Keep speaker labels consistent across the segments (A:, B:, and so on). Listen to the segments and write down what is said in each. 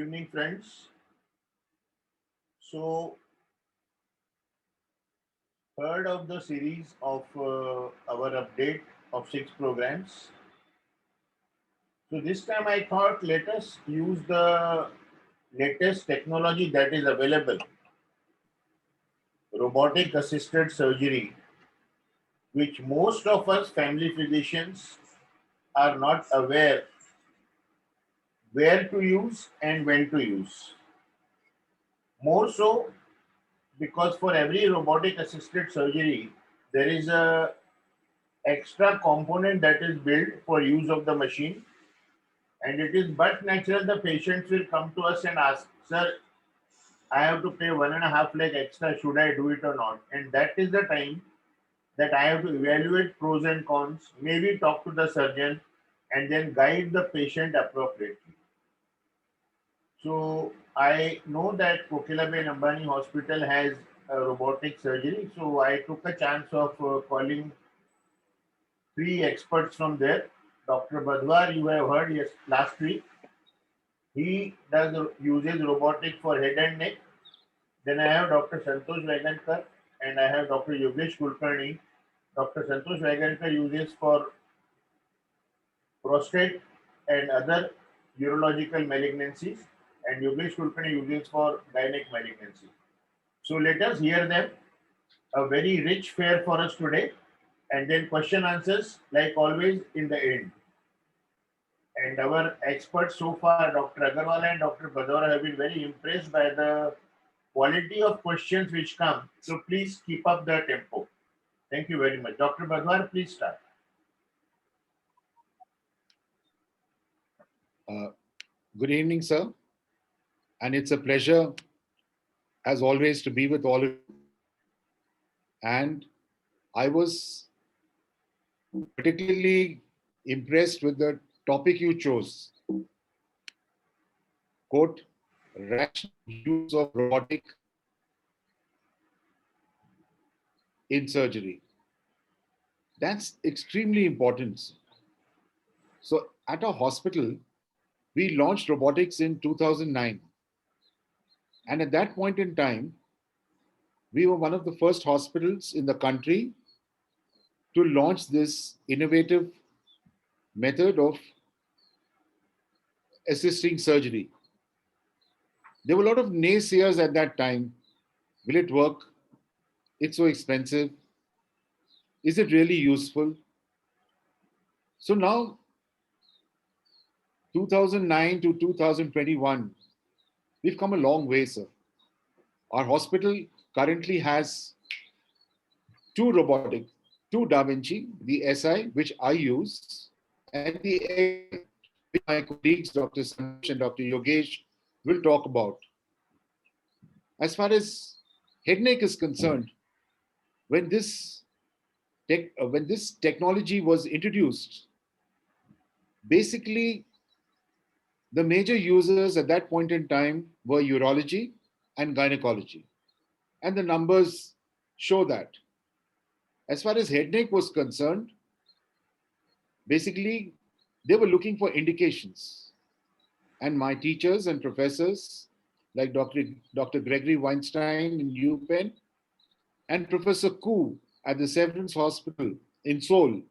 A: evening, friends. So, third of the series of our update of 6 programs. So, this time I thought let us use the latest technology that is available, robotic assisted surgery, which most of us family physicians are not aware where to use and when to use. More so because for every robotic assisted surgery, there is a extra component that is built for use of the machine, and it is but natural the patients will come to us and ask, sir, I have to pay 1.5 lakh extra, should I do it or not? And that is the time that I have to evaluate pros and cons, maybe talk to the surgeon, and then guide the patient appropriately. So I know that Kokilaben Ambani Hospital has a robotic surgery, so I took a chance of calling 3 experts from there. Dr. Badwar, you have heard yes last week. He uses robotic for head and neck. Then I have Dr. Santosh Vagankar and I have Dr. Yogesh Kulkarni. Dr. Santosh Vagankar uses for prostate and other urological malignancies, and Yogesh Kulkarni uses for gynec malignancy. So let us hear them. A very rich fare for us today, and then question answers like always in the end. And our experts so far, Dr. Agarwal and Dr. Badora, have been very impressed by the quality of questions which come. So please keep up the tempo. Thank you very much. Dr. Badwar, please start.
B: Uh, Good evening, sir. And it's a pleasure, as always, to be with all of you. And I was particularly impressed with the topic you chose. Quote, rational use of robotic in surgery. That's extremely important. So at our hospital, we launched robotics in 2009. And at that point in time, we were one of the first hospitals in the country to launch this innovative method of assisting surgery. There were a lot of naysayers at that time. Will it work? It's so expensive. Is it really useful? So now, 2009 to 2021, we've come a long way, sir. Our hospital currently has two robotic, two Da Vinci, the SI, which I use, and the XI, which my colleagues, Dr. Santosh and Dr. Yogesh, will talk about. As far as head neck is concerned, when this technology was introduced, basically the major users at that point in time were urology and gynecology, and the numbers show that. As far as head neck was concerned, basically they were looking for indications, and my teachers and professors like Dr. Gregory Weinstein in UPenn and Professor Koo at the Severance Hospital in Seoul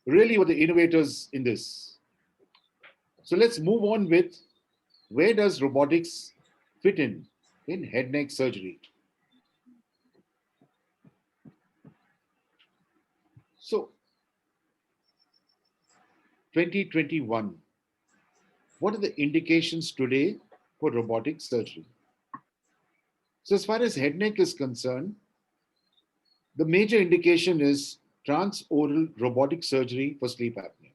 B: really were the innovators in this. So let's move on with, where does robotics fit in head neck surgery? So 2021, what are the indications today for robotic surgery? So as far as head neck is concerned, the major indication is transoral robotic surgery for sleep apnea.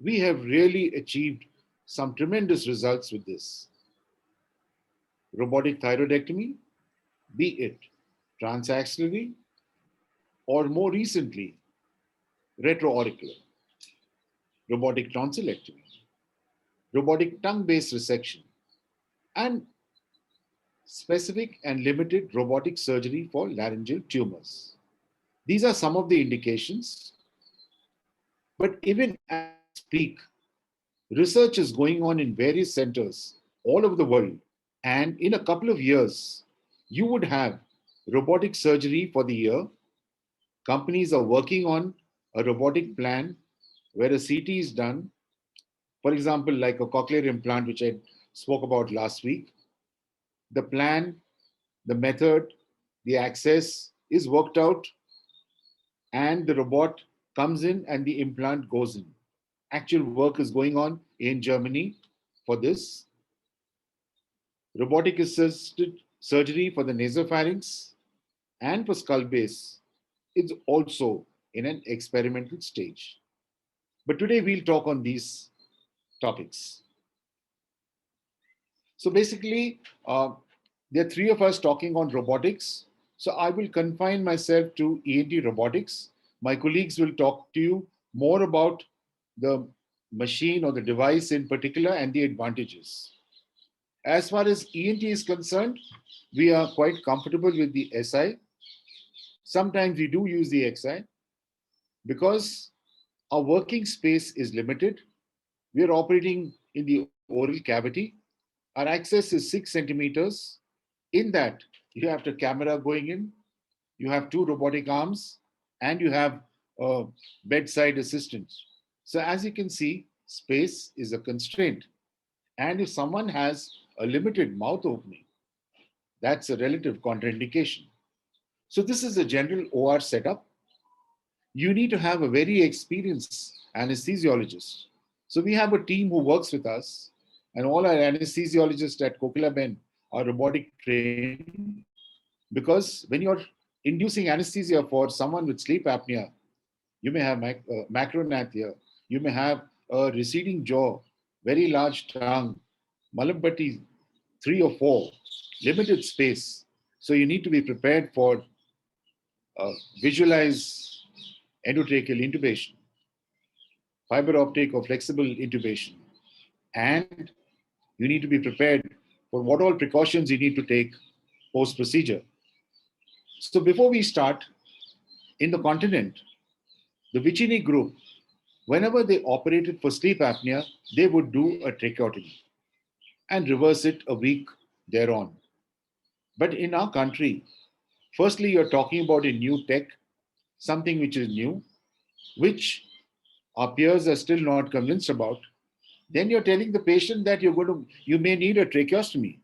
B: We have really achieved some tremendous results with this. Robotic thyroidectomy, be it transaxillary or more recently, retroauricular, robotic tonsillectomy, robotic tongue-based resection, and specific and limited robotic surgery for laryngeal tumors. These are some of the indications, but even as we speak, Research is going on in various centers all over the world. And in a couple of years, you would have robotic surgery for the year. Companies are working on a robotic plan where a CT is done, for example, like a cochlear implant, which I spoke about last week. The plan, the method, the access is worked out, and the robot comes in and the implant goes in. Actual work is going on in Germany for this. Robotic assisted surgery for the nasopharynx and for skull base is also in an experimental stage. But today we'll talk on these topics. So basically, there are three of us talking on robotics. So I will confine myself to ENT robotics. My colleagues will talk to you more about the machine or the device in particular and the advantages. As far as ENT is concerned, we are quite comfortable with the SI. Sometimes we do use the XI because our working space is limited. We are operating in the oral cavity. Our access is 6 centimeters. In that, you have the camera going in, you have two robotic arms, and you have a bedside assistant. So as you can see, space is a constraint. And if someone has a limited mouth opening, that's a relative contraindication. So this is a general OR setup. You need to have a very experienced anesthesiologist. So we have a team who works with us, and all our anesthesiologists at Kokilaben are robotic trained, because when you're inducing anesthesia for someone with sleep apnea, you may have macronathia, you may have a receding jaw, very large tongue, Malampati 3 or 4, limited space. So you need to be prepared for visualize endotracheal intubation, fiber optic or flexible intubation, and you need to be prepared for what all precautions you need to take post procedure. So before we start, in the continent, the Vicini group, whenever they operated for sleep apnea, they would do a tracheotomy and reverse it a week thereon. But in our country, firstly, you're talking about a new tech, something which is new, which our peers are still not convinced about. Then you're telling the patient that you may need a tracheostomy.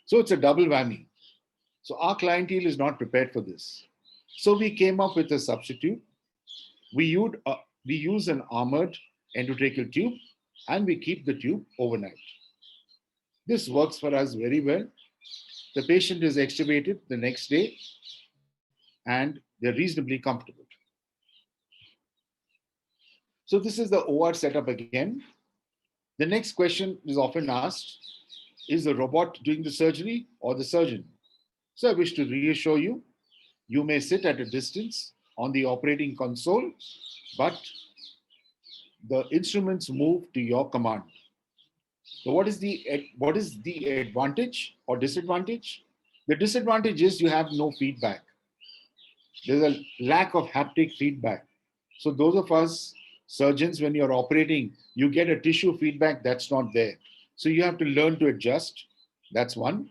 B: So it's a double whammy. So our clientele is not prepared for this. So we came up with a substitute. We use an armored endotracheal tube, and we keep the tube overnight. This works for us very well. The patient is extubated the next day, and they're reasonably comfortable. So this is the OR setup again. The next question is often asked, is the robot doing the surgery or the surgeon? So I wish to reassure you, you may sit at a distance on the operating console, but the instruments move to your command. So what is the advantage or disadvantage? The disadvantage is you have no feedback. There's a lack of haptic feedback. So those of us surgeons, when you're operating, you get a tissue feedback that's not there. So you have to learn to adjust. That's one.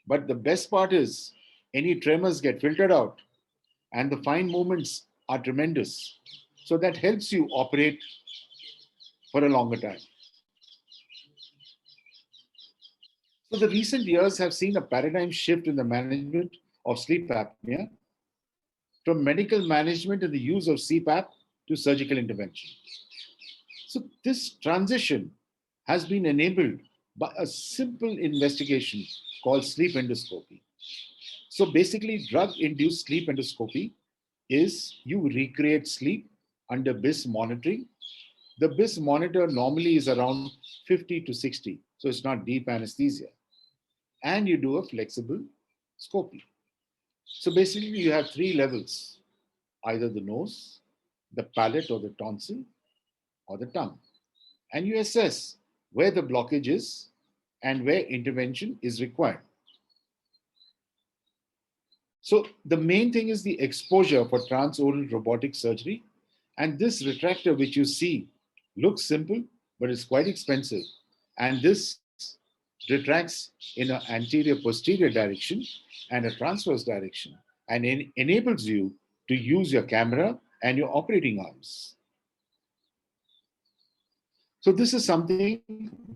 B: But the best part is any tremors get filtered out and the fine movements are tremendous. So that helps you operate for a longer time. So the recent years have seen a paradigm shift in the management of sleep apnea from medical management and the use of CPAP to surgical intervention. So this transition has been enabled by a simple investigation called sleep endoscopy. So basically, drug-induced sleep endoscopy is you recreate sleep under BIS monitoring. The BIS monitor normally is around 50 to 60, so it's not deep anesthesia. And you do a flexible scopy. So basically, you have 3 levels, either the nose, the palate or the tonsil, or the tongue. And you assess where the blockage is and where intervention is required. So the main thing is the exposure for transoral robotic surgery. And this retractor, which you see, looks simple, but it's quite expensive. And this retracts in an anterior posterior direction and a transverse direction and enables you to use your camera and your operating arms. So this is something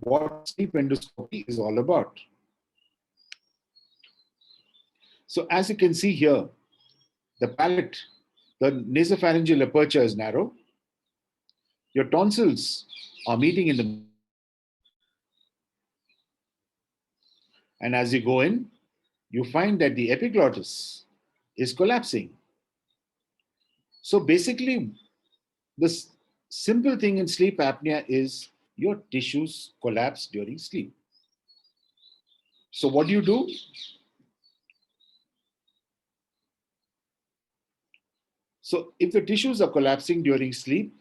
B: what sleep endoscopy is all about. So as you can see here, the palate, the nasopharyngeal aperture is narrow. Your tonsils are meeting in the, and as you go in, you find that the epiglottis is collapsing. So basically, the simple thing in sleep apnea is your tissues collapse during sleep. So what do? So if the tissues are collapsing during sleep,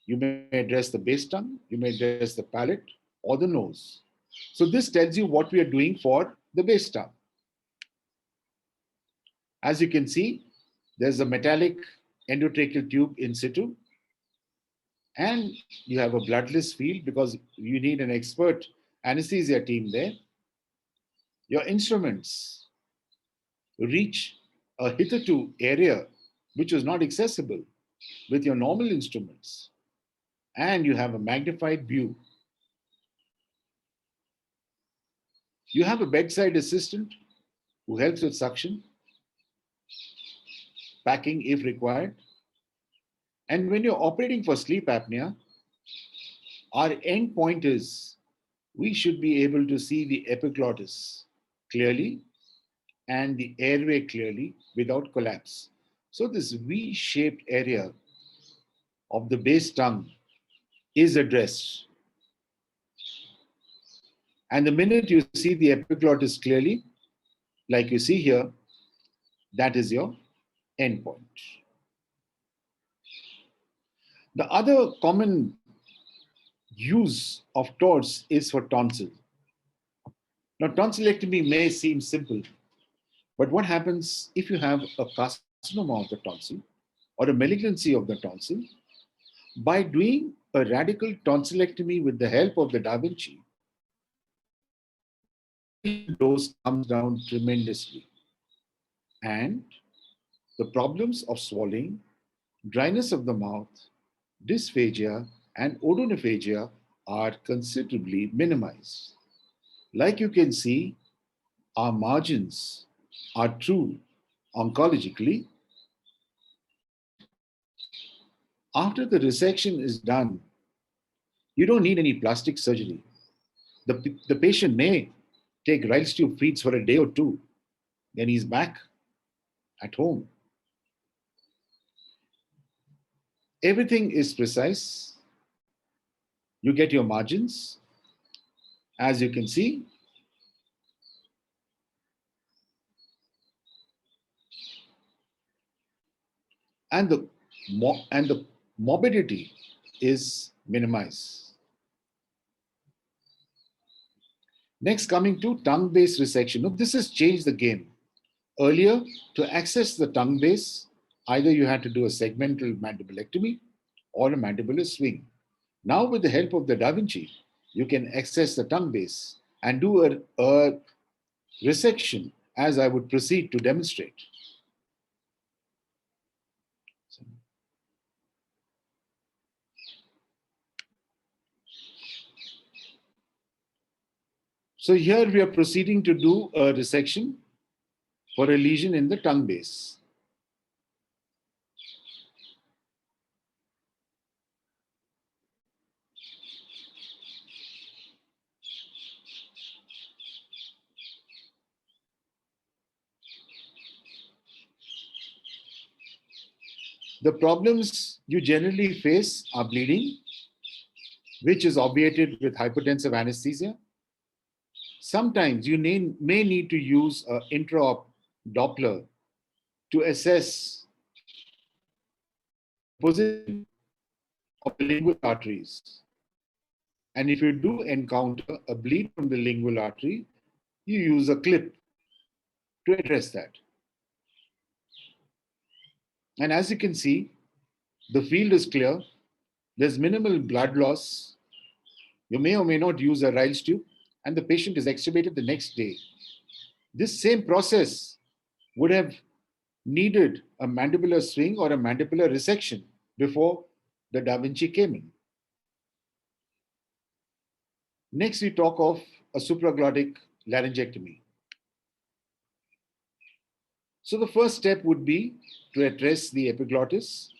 B: you may address the base tongue, you may address the palate or the nose. So this tells you what we are doing for the base tongue. As you can see, there's a metallic endotracheal tube in situ, and you have a bloodless field because you need an expert anesthesia team there. Your instruments reach a hitherto area which was not accessible with your normal instruments, and you have a magnified view. You have a bedside assistant who helps with suction, packing if required. And when you're operating for sleep apnea, our end point is we should be able to see the epiglottis clearly and the airway clearly without collapse. So this V-shaped area of the base tongue is addressed. And the minute you see the epiglottis clearly, like you see here, that is your endpoint. The other common use of TORS is for tonsil. Now, tonsillectomy may seem simple, but what happens if you have a carcinoma of the tonsil or a malignancy of the tonsil? By doing a radical tonsillectomy with the help of the Da Vinci, the dose comes down tremendously. And the problems of swallowing, dryness of the mouth, dysphagia, and odonophagia are considerably minimized. Like you can see, our margins are true oncologically, and after the resection is done, you don't need any plastic surgery. The patient may take Riles tube feeds for a day or two, then he's back at home. Everything is precise. You get your margins. As you can see, and the morbidity is minimized. Next, coming to tongue base resection. Now, this has changed the game. Earlier, to access the tongue base, either you had to do a segmental mandibulectomy or a mandibular swing. Now, with the help of the Da Vinci, you can access the tongue base and do a resection as I would proceed to demonstrate. So here we are proceeding to do a resection for a lesion in the tongue base. The problems you generally face are bleeding, which is obviated with hypotensive anesthesia. Sometimes you may need to use an intra-op Doppler to assess position of the lingual arteries. And if you do encounter a bleed from the lingual artery, you use a clip to address that. And as you can see, the field is clear. There's minimal blood loss. You may or may not use a Ryle's tube, and the patient is extubated the next day. This same process would have needed a mandibular swing or a mandibular resection before the Da Vinci came in. Next, we talk of a supraglottic laryngectomy. So the first step would be to address the epiglottis,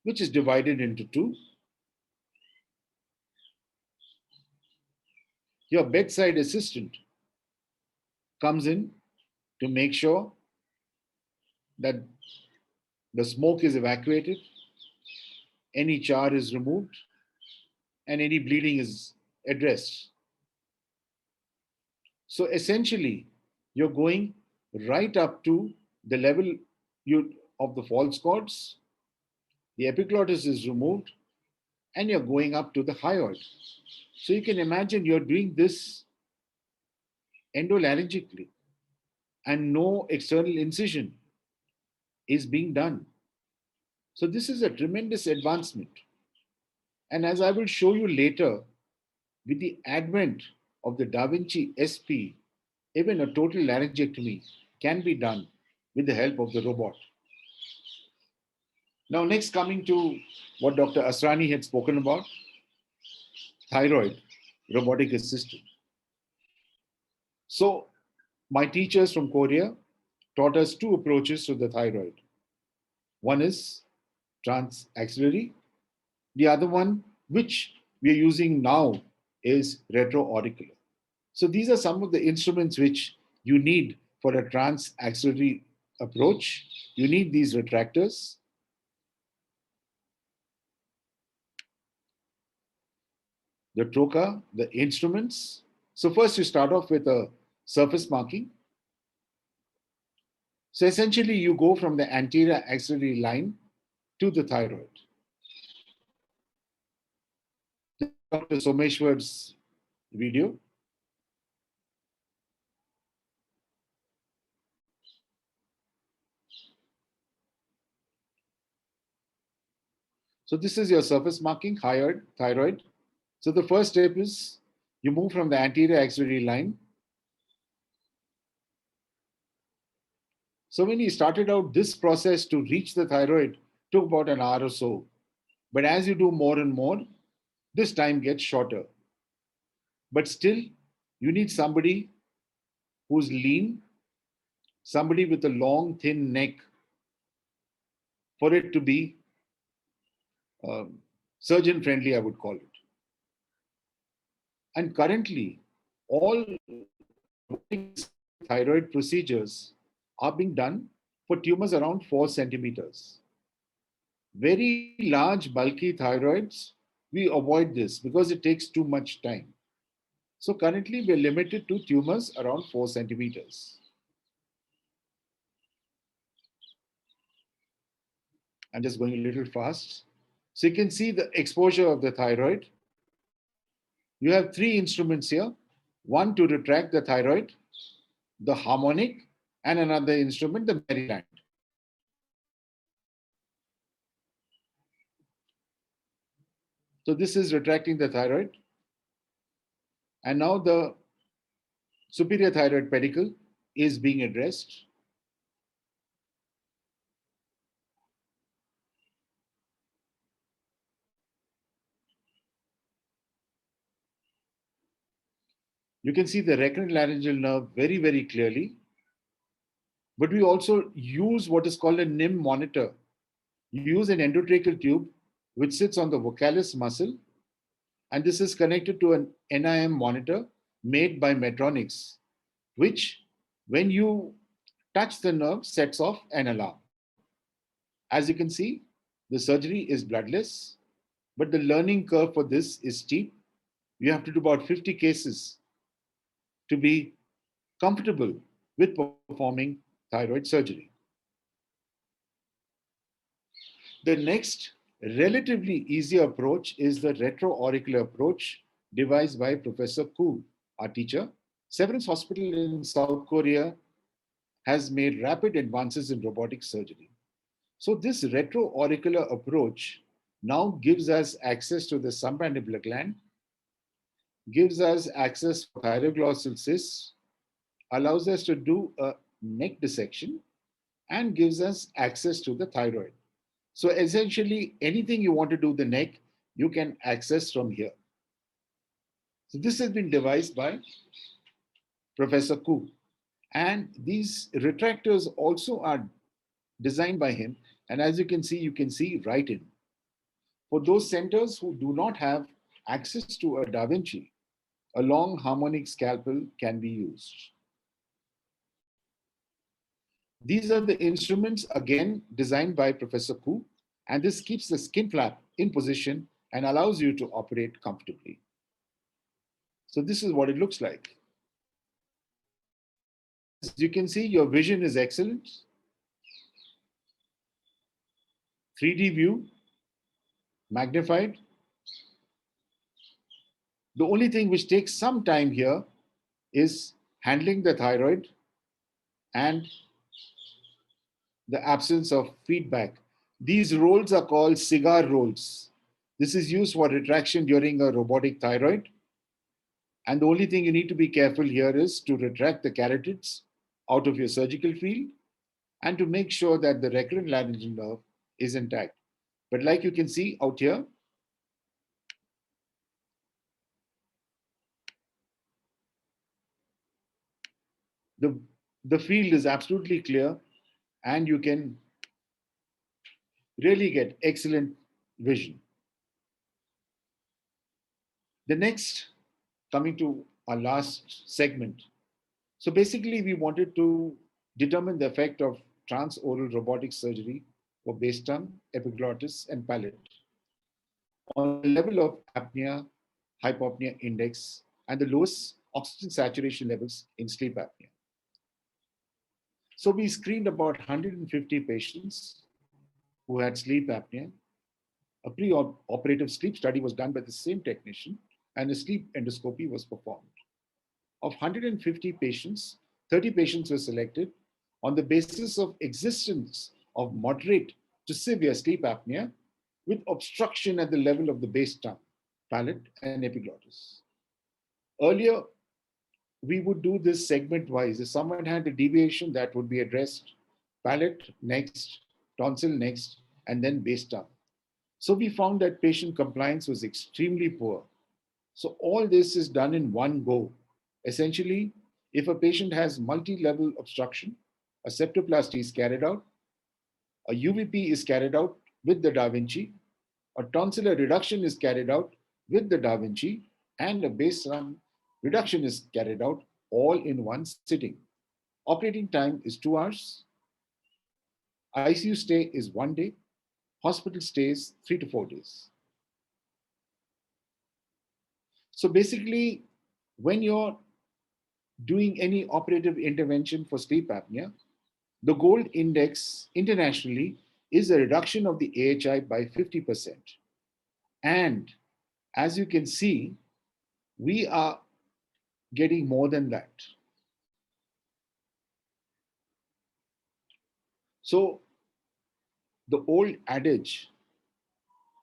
B: which is divided into two. Your bedside assistant comes in to make sure that the smoke is evacuated, any char is removed, and any bleeding is addressed. So essentially, you're going right up to the level of the false chords, the epiglottis is removed, and you're going up to the hyoid. So you can imagine you're doing this endolaryngically, and no external incision is being done. So this is a tremendous advancement. And as I will show you later, with the advent of the Da Vinci SP, even a total laryngectomy can be done with the help of the robot. Now, next, coming to what Dr. Asrani had spoken about, thyroid robotic assistant. So, my teachers from Korea taught us two approaches to the thyroid. One is transaxillary, the other one, which we are using now, is retroauricular. So these are some of the instruments which you need for a transaxillary approach. You need these retractors. The trocar, the instruments. So first you start off with a surface marking. So essentially you go from the anterior axillary line to the thyroid. Dr. Someshwar's video. So this is your surface marking, hyoid, thyroid. So the first step is you move from the anterior axillary line. So when he started out, this process to reach the thyroid took about an hour or so. But as you do more and more, this time gets shorter. But still, you need somebody who's lean, somebody with a long, thin neck for it to be surgeon friendly, I would call it. And currently, all thyroid procedures are being done for tumors around 4 centimeters. Very large, bulky thyroids, we avoid this because it takes too much time. So currently, we're limited to tumors around 4 centimeters. I'm just going a little fast. So you can see the exposure of the thyroid. You have 3 instruments here. One to retract the thyroid, the harmonic, and another instrument, the Maryland. So this is retracting the thyroid. And now the superior thyroid pedicle is being addressed. You can see the recurrent laryngeal nerve very, very clearly. But we also use what is called a NIM monitor. You use an endotracheal tube which sits on the vocalis muscle, and this is connected to an NIM monitor made by Medtronic, which, when you touch the nerve, sets off an alarm. As you can see, the surgery is bloodless, but the learning curve for this is steep. You have to do about 50 cases to be comfortable with performing thyroid surgery. The next relatively easy approach is the retroauricular approach devised by Professor Koo, our teacher. Severance Hospital in South Korea has made rapid advances in robotic surgery. So this retroauricular approach now gives us access to the submandibular gland. gives us access for thyroglossal cysts, allows us to do a neck dissection, and gives us access to the thyroid. So essentially, anything you want to do the neck, you can access from here. So this has been devised by Professor Koo. And these retractors also are designed by him. And as you can see right in. For those centers who do not have access to a Da Vinci, a long harmonic scalpel can be used. These are the instruments, again, designed by Professor Koo, and this keeps the skin flap in position and allows you to operate comfortably. So this is what it looks like. As you can see, your vision is excellent. 3D view, magnified. The only thing which takes some time here is handling the thyroid and the absence of feedback. These rolls are called cigar rolls. This is used for retraction during a robotic thyroid. And the only thing you need to be careful here is to retract the carotids out of your surgical field and to make sure that the recurrent laryngeal nerve is intact. But like you can see out here, the, the field is absolutely clear and you can really get excellent vision. The next, coming to our last segment. So basically, we wanted to determine the effect of transoral robotic surgery for base tongue, epiglottis, and palate on the level of apnea, hypopnea index, and the lowest oxygen saturation levels in sleep apnea. So we screened about 150 patients who had sleep apnea. A pre-operative sleep study was done by the same technician, and a sleep endoscopy was performed. Of 150 patients, 30 patients were selected on the basis of existence of moderate to severe sleep apnea with obstruction at the level of the base tongue, palate, and epiglottis. Earlier, we would do this segment wise. If someone had a deviation, that would be addressed palate next, tonsil next, and then base tongue. So we found that patient compliance was extremely poor. So all this is done in one go. Essentially, if a patient has multi-level obstruction, a septoplasty is carried out, a UVP is carried out with the Da Vinci, a tonsillar reduction is carried out with the Da Vinci, and a base tongue reduction is carried out all in one sitting. Operating time is 2 hours. ICU stay is 1 day. Hospital stays 3 to 4 days. So basically, when you're doing any operative intervention for sleep apnea, the gold index internationally is a reduction of the AHI by 50%. And as you can see, we are getting more than that. So the old adage,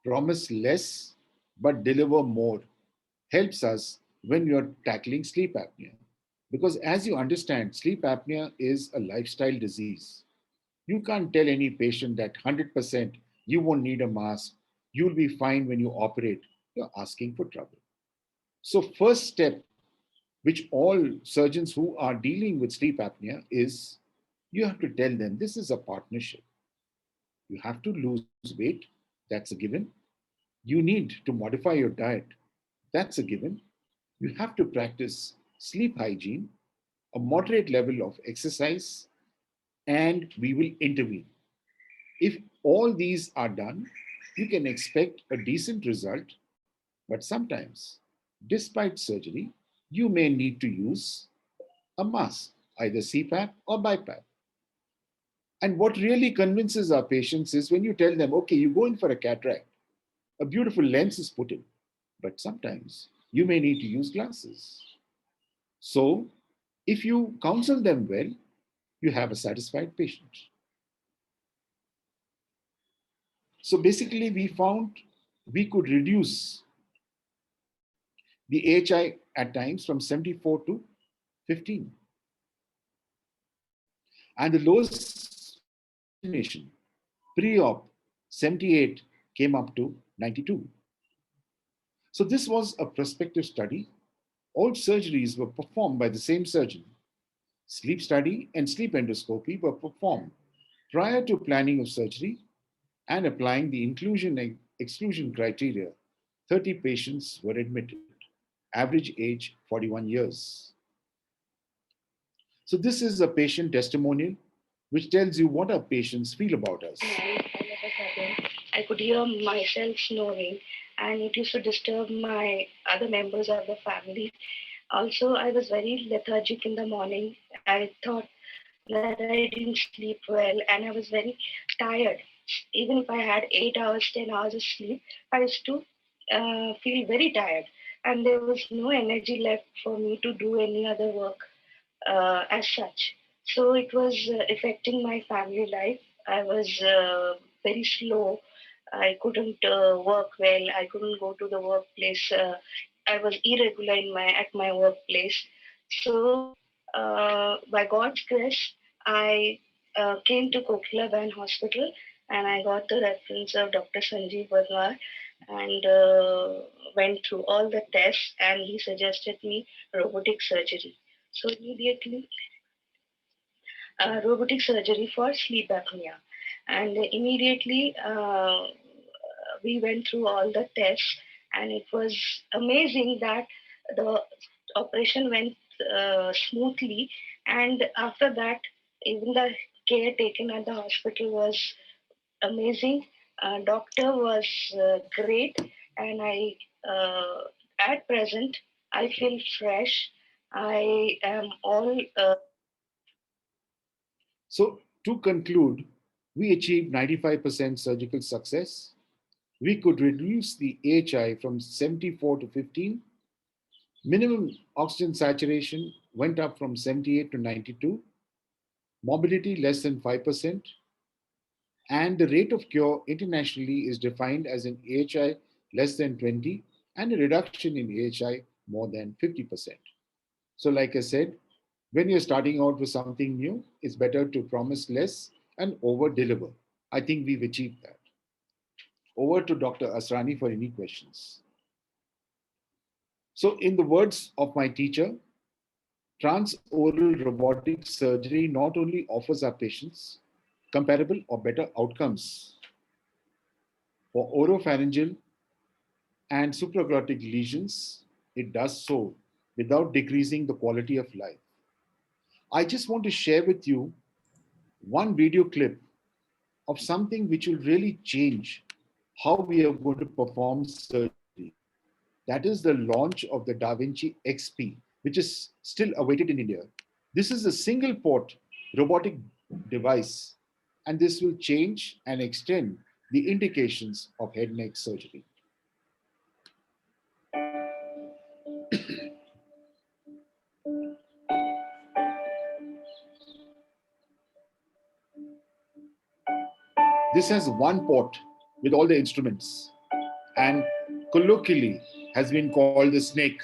B: promise less but deliver more, helps us when you're tackling sleep apnea. Because as you understand, sleep apnea is a lifestyle disease. You can't tell any patient that 100% you won't need a mask, you'll be fine when you operate. You're asking for trouble. So, first step, which all surgeons who are dealing with sleep apnea is you have to tell them this is a partnership. You have to lose weight, that's a given. You need to modify your diet, that's a given. You have to practice sleep hygiene, a moderate level of exercise, and we will intervene. If all these are done, you can expect a decent result, but sometimes, despite surgery, you may need to use a mask, either CPAP or BiPAP. And what really convinces our patients is when you tell them, okay, you go in for a cataract, a beautiful lens is put in, but sometimes you may need to use glasses. So, if you counsel them well, you have a satisfied patient. So basically, we found we could reduce the AHI at times from 74 to 15. And the lowest oxygenation pre-op 78 came up to 92. So this was a prospective study. All surgeries were performed by the same surgeon. Sleep study and sleep endoscopy were performed prior to planning of surgery and applying the inclusion and exclusion criteria. 30 patients were admitted, average age 41 years. So this is a patient testimonial which tells you what our patients feel about us.
C: All of a sudden, I could hear myself snoring, and it used to disturb my other members of the family. Also, I was very lethargic in the morning. I thought that I didn't sleep well, and I was very tired. Even if I had 8 hours, 10 hours of sleep, I used to feel very tired, and there was no energy left for me to do any other work as such. So it was affecting my family life. I was very slow. I couldn't work well. I couldn't go to the workplace. I was irregular in my at my workplace. So by God's grace, I came to Kokila Hospital, and I got the reference of Dr. Sanjeev Barwar, and went through all the tests, and he suggested me robotic surgery. So immediately, robotic surgery for sleep apnea. And immediately, we went through all the tests, and it was amazing that the operation went smoothly. And after that, even the care taken at the hospital was amazing. Doctor was great, and at present, I feel fresh. I am all
B: So to conclude, we achieved 95% surgical success. We could reduce the AHI from 74 to 15. Minimum oxygen saturation went up from 78 to 92. Mobility less than 5%. And the rate of cure internationally is defined as an AHI less than 20 and a reduction in AHI more than 50%. So, like I said, when you're starting out with something new, it's better to promise less and over deliver. I think we've achieved that. Over to Dr. Asrani for any questions. So, in the words of my teacher, transoral robotic surgery not only offers our patients comparable or better outcomes for oropharyngeal and supraglottic lesions, it does so without decreasing the quality of life. I just want to share with you one video clip of something which will really change how we are going to perform surgery. That is the launch of the Da Vinci XP, which is still awaited in India. This is a single port robotic device, and this will change and extend the indications of head neck surgery. This has one port with all the instruments and colloquially has been called the snake.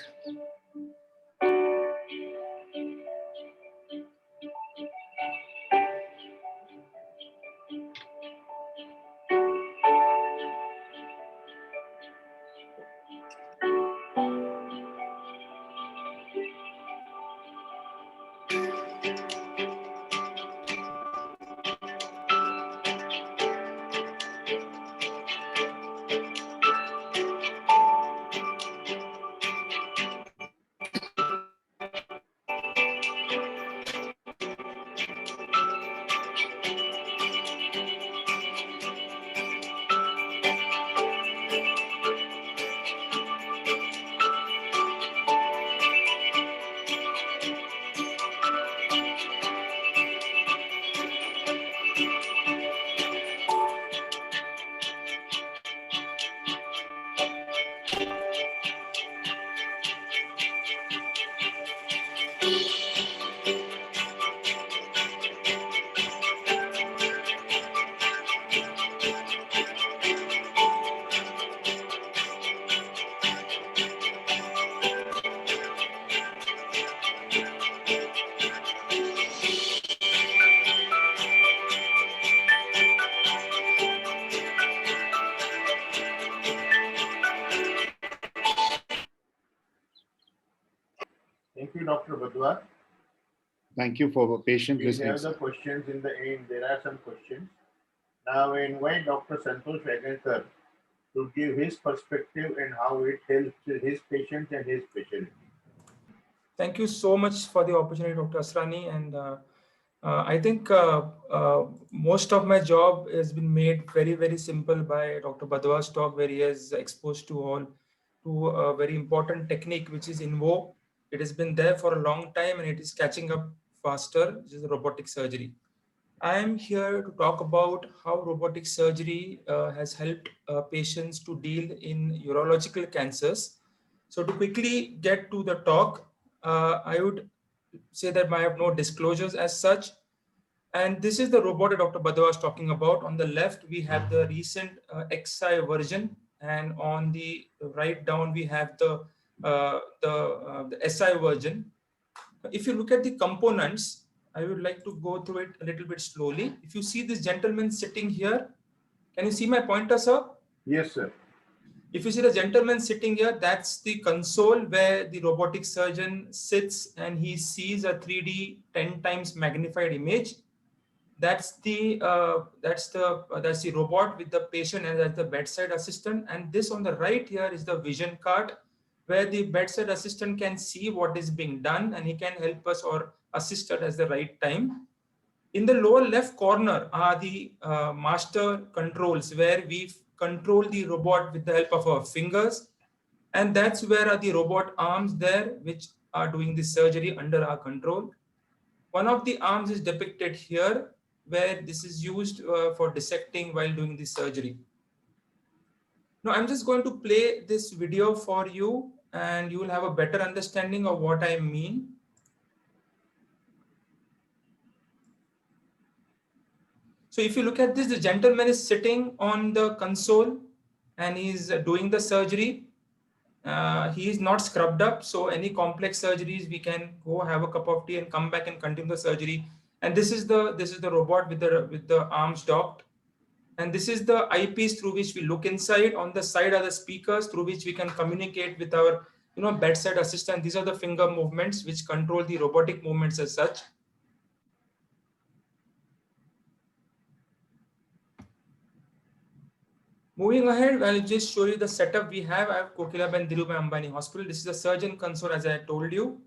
A: Thank you, Dr. Badwa.
B: Thank you for patient
A: We
B: listening.
A: have the questions in the end. There are some questions. Now I invite Dr. Santosh Vagankar to give his perspective and how it helps his patients and his specialty.
D: Thank you so much for the opportunity, Dr. Asrani. And I think most of my job has been made very, very simple by Dr. Badwa's talk, where he has exposed to all to a very important technique which is in vogue. It has been there for a long time and it is catching up faster, which is robotic surgery. I am here to talk about how robotic surgery has helped patients to deal in urological cancers. So to quickly get to the talk, I would say that I have no disclosures as such. And this is the robot that Dr. Badwa was talking about. On the left, we have the recent XI version, and on the right down, we have the SI version. If you look at the components, I would like to go through it a little bit slowly. If you see this gentleman sitting here, can you see my pointer, sir?
A: Yes, sir.
D: If you see the gentleman sitting here, that's the console where the robotic surgeon sits and he sees a 3D 10 times magnified image. That's the robot with the patient as the bedside assistant. And this on the right here is the vision card, where the bedside assistant can see what is being done and he can help us or assist us at the right time. In the lower left corner are the master controls, where we control the robot with the help of our fingers. And that's where are the robot arms there, which are doing the surgery under our control. One of the arms is depicted here, where this is used for dissecting while doing the surgery. Now, I'm just going to play this video for you and you will have a better understanding of what I mean. So if you look at this, the gentleman is sitting on the console and he's doing the surgery. He is not scrubbed up. So any complex surgeries, we can go have a cup of tea and come back and continue the surgery. And this is the robot with the arms docked. And this is the eyepiece through which we look inside. On the side are the speakers through which we can communicate with our bedside assistant. These are the finger movements which control the robotic movements as such. Moving ahead, I'll just show you the setup we have at Kokilaben Dhirubhai Ambani Hospital. This is the surgeon console, as I told you.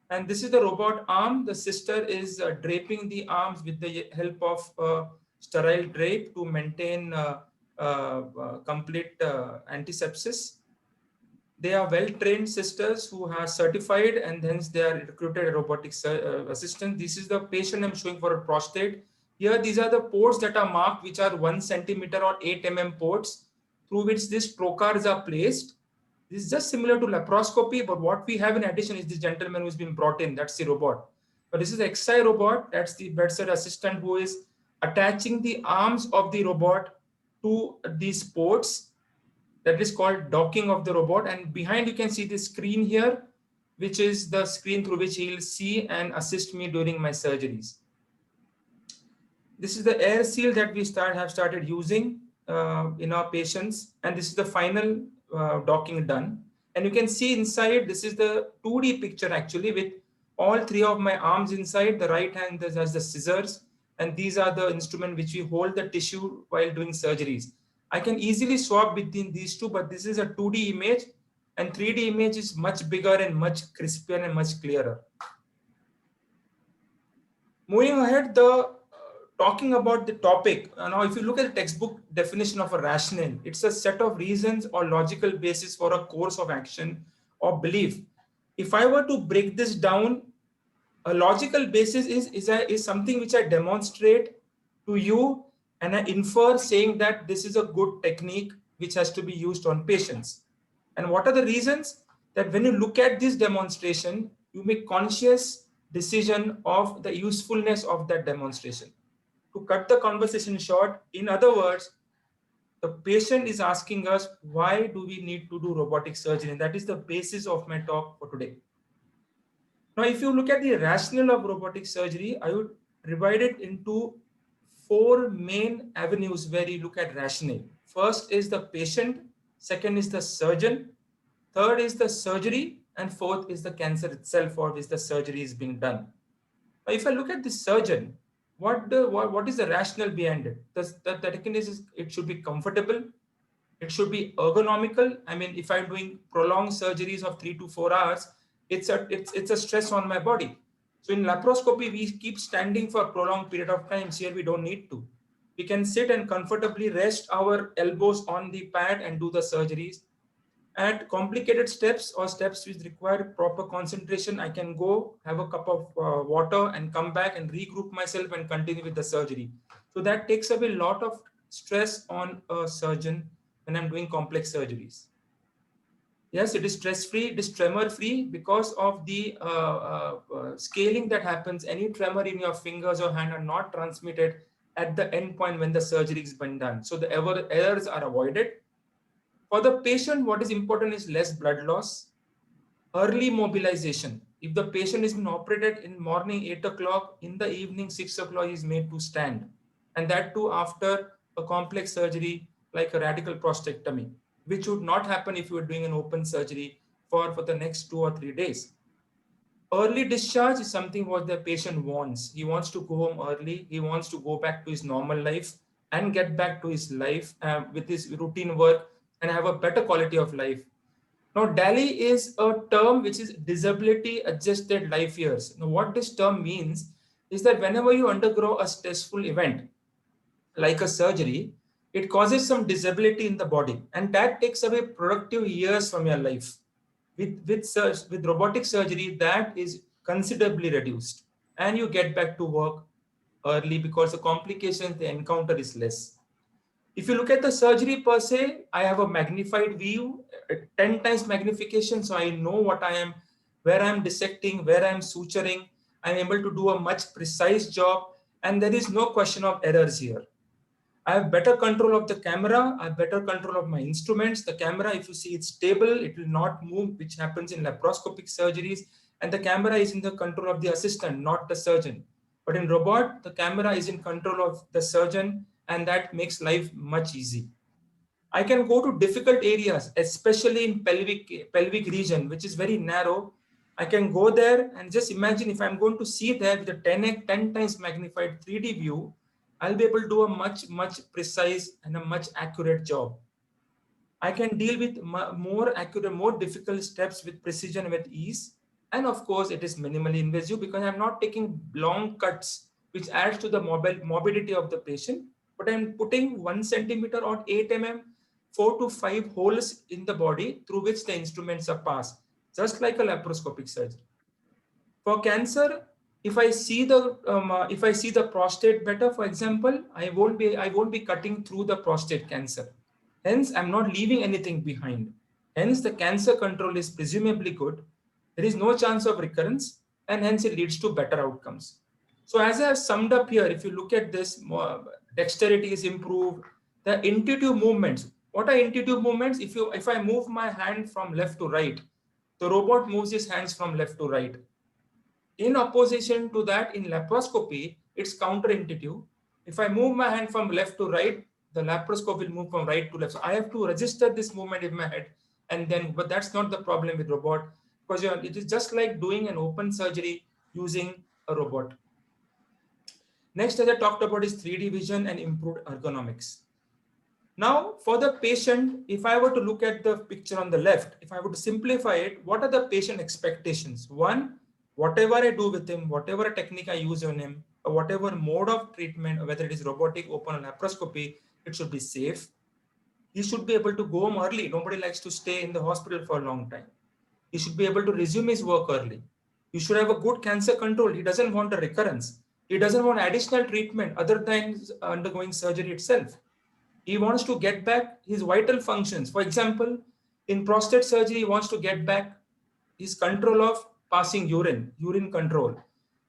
D: And this is the robot arm. The sister is draping the arms with the help of sterile drape to maintain complete antisepsis. They are well-trained sisters who are certified and hence they are recruited robotic assistants. This is the patient I'm showing for a prostate. Here, these are the ports that are marked, which are 1 centimeter or 8 mm ports through which these trocars are placed. This is just similar to laparoscopy, but what we have in addition is this gentleman who's been brought in. That's the robot. But this is the XI robot. That's the bedside assistant who is attaching the arms of the robot to these ports. That is called docking of the robot. And behind you can see the screen here, which is the screen through which he'll see and assist me during my surgeries. This is the air seal that we have started using in our patients. And this is the final docking done. And you can see inside, this is the 2D picture actually with all 3 of my arms inside. The right hand has the scissors. And these are the instruments which we hold the tissue while doing surgeries. I can easily swap between these two, but this is a 2D image and 3D image is much bigger and much crispier and much clearer. Moving ahead, talking about the topic. Now, if you look at the textbook definition of a rationale, it's a set of reasons or logical basis for a course of action or belief. If I were to break this down, a logical basis is something which I demonstrate to you and I infer saying that this is a good technique which has to be used on patients. And what are the reasons? That when you look at this demonstration, you make conscious decision of the usefulness of that demonstration. To cut the conversation short, in other words, the patient is asking us, why do we need to do robotic surgery? And that is the basis of my talk for today. Now, if you look at the rationale of robotic surgery, I would divide it into 4 main avenues where you look at rationale. First is the patient, second is the surgeon, third is the surgery, and fourth is the cancer itself for which the surgery is being done. Now, if I look at the surgeon, what is the rationale behind it? The second is it should be comfortable, it should be ergonomical. I mean, if I'm doing prolonged surgeries of 3 to 4 hours, it's a stress on my body. So in laparoscopy, we keep standing for a prolonged period of times. Here we don't need to. We can sit and comfortably rest our elbows on the pad and do the surgeries. At complicated steps or steps which require proper concentration, I can go have a cup of water and come back and regroup myself and continue with the surgery. So that takes away a lot of stress on a surgeon when I'm doing complex surgeries. Yes, it is stress-free, it is tremor-free because of the scaling that happens. Any tremor in your fingers or hand are not transmitted at the end point when the surgery is been done. So the errors are avoided. For the patient, what is important is less blood loss, early mobilization. If the patient is being operated in morning 8 o'clock, in the evening 6 o'clock is made to stand. And that too after a complex surgery like a radical prostatectomy, which would not happen if you were doing an open surgery for the next 2 or 3 days. Early discharge is something what the patient wants. He wants to go home early. He wants to go back to his normal life and get back to his life with his routine work and have a better quality of life. Now, DALY is a term which is disability adjusted life years. Now, what this term means is that whenever you undergo a stressful event, like a surgery, it causes some disability in the body, and that takes away productive years from your life. With robotic surgery, that is considerably reduced, and you get back to work early because the complications they encounter is less. If you look at the surgery per se, I have a magnified view, 10 times magnification, so I know what I am, where I am dissecting, where I am suturing. I'm able to do a much precise job, and there is no question of errors here. I have better control of the camera. I have better control of my instruments. The camera, if you see, it's stable. It will not move, which happens in laparoscopic surgeries. And the camera is in the control of the assistant, not the surgeon. But in robot, the camera is in control of the surgeon, and that makes life much easy. I can go to difficult areas, especially in pelvic region, which is very narrow. I can go there and just imagine if I'm going to see there with a 10 times magnified 3D view, I'll be able to do a much precise and a much accurate job. I can deal with more accurate, more difficult steps with precision, with ease. And of course, it is minimally invasive because I'm not taking long cuts, which adds to the morbidity of the patient, but I'm putting 1 centimeter or 8 mm, 4 to 5 holes in the body through which the instruments are passed, just like a laparoscopic surgery. For cancer, if I see the prostate better, for example, I won't be cutting through the prostate cancer. Hence, I'm not leaving anything behind. Hence, the cancer control is presumably good. There is no chance of recurrence, and hence it leads to better outcomes. So as I have summed up here, if you look at this, dexterity is improved. The intuitive movements. What are intuitive movements? If I move my hand from left to right, the robot moves his hands from left to right. In opposition to that, in laparoscopy, it's counterintuitive. If I move my hand from left to right, the laparoscope will move from right to left. So I have to register this movement in my head, but that's not the problem with robot, because it is just like doing an open surgery using a robot. Next, as I talked about, is 3D vision and improved ergonomics. Now, for the patient, if I were to look at the picture on the left, if I were to simplify it, what are the patient expectations? One, whatever I do with him, whatever technique I use on him, or whatever mode of treatment, whether it is robotic, open, or laparoscopy, it should be safe. He should be able to go home early. Nobody likes to stay in the hospital for a long time. He should be able to resume his work early. He should have a good cancer control. He doesn't want a recurrence. He doesn't want additional treatment other than undergoing surgery itself. He wants to get back his vital functions. For example, in prostate surgery, he wants to get back his control of passing urine control.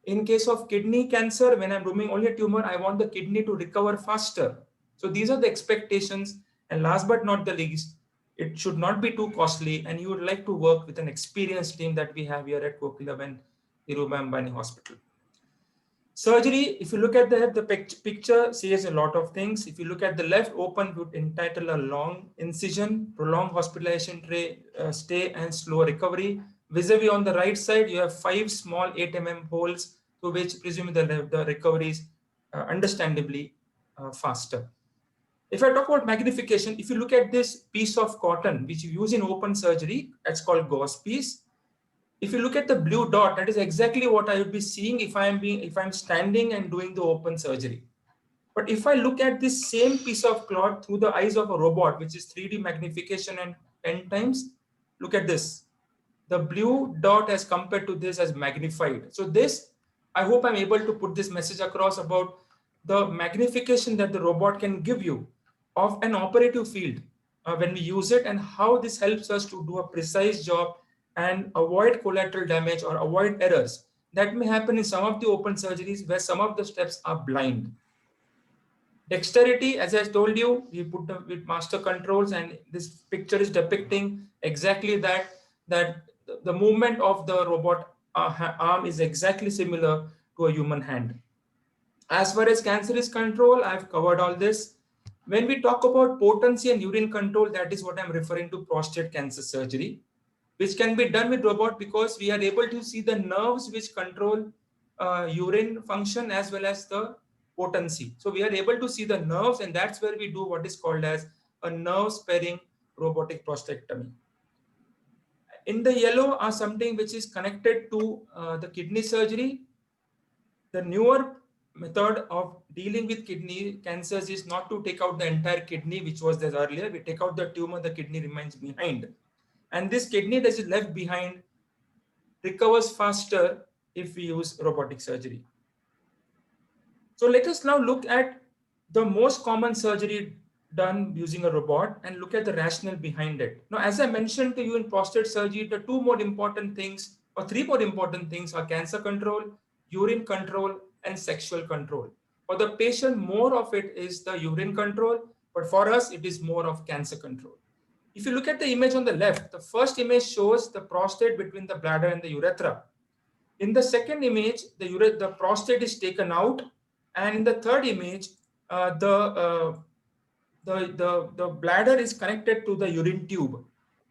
D: In case of kidney cancer, when I'm removing only a tumor, I want the kidney to recover faster. So these are the expectations. And last but not the least, it should not be too costly. And you would like to work with an experienced team that we have here at Kokilabhen Dhirubhai Ambani Hospital. Surgery, if you look at the picture, says a lot of things. If you look at the left, open would entitle a long incision, prolonged hospitalization stay, and slow recovery. Vis-a-vis on the right side, you have 5 small 8 mm holes, to which presumably the recovery is understandably faster. If I talk about magnification, if you look at this piece of cotton, which you use in open surgery, that's called gauze piece. If you look at the blue dot, that is exactly what I would be seeing if I'm standing and doing the open surgery. But if I look at this same piece of cloth through the eyes of a robot, which is 3D magnification and 10 times, look at this. The blue dot as compared to this as magnified. So this, I hope I'm able to put this message across about the magnification that the robot can give you of an operative field when we use it, and how this helps us to do a precise job and avoid collateral damage or avoid errors that may happen in some of the open surgeries where some of the steps are blind. Dexterity, as I told you, we put with master controls, and this picture is depicting exactly that the movement of the robot arm is exactly similar to a human hand. As far as cancer is controlled, I've covered all this. When we talk about potency and urine control, that is what I'm referring to prostate cancer surgery, which can be done with robot because we are able to see the nerves which control urine function as well as the potency. So we are able to see the nerves, and that's where we do what is called as a nerve sparing robotic prostatectomy. In the yellow are something which is connected to the kidney surgery. The newer method of dealing with kidney cancers is not to take out the entire kidney, which was there earlier. We take out the tumor, the kidney remains behind. And this kidney that is left behind recovers faster if we use robotic surgery. So let us now look at the most common surgery done using a robot and look at the rationale behind it. Now, as I mentioned to you in prostate surgery, the 2 more important things or 3 more important things are cancer control, urine control, and sexual control. For the patient, more of it is the urine control, but for us, it is more of cancer control. If you look at the image on the left, the first image shows the prostate between the bladder and the urethra. In the second image, the prostate is taken out, and in the third image, the bladder is connected to the urine tube.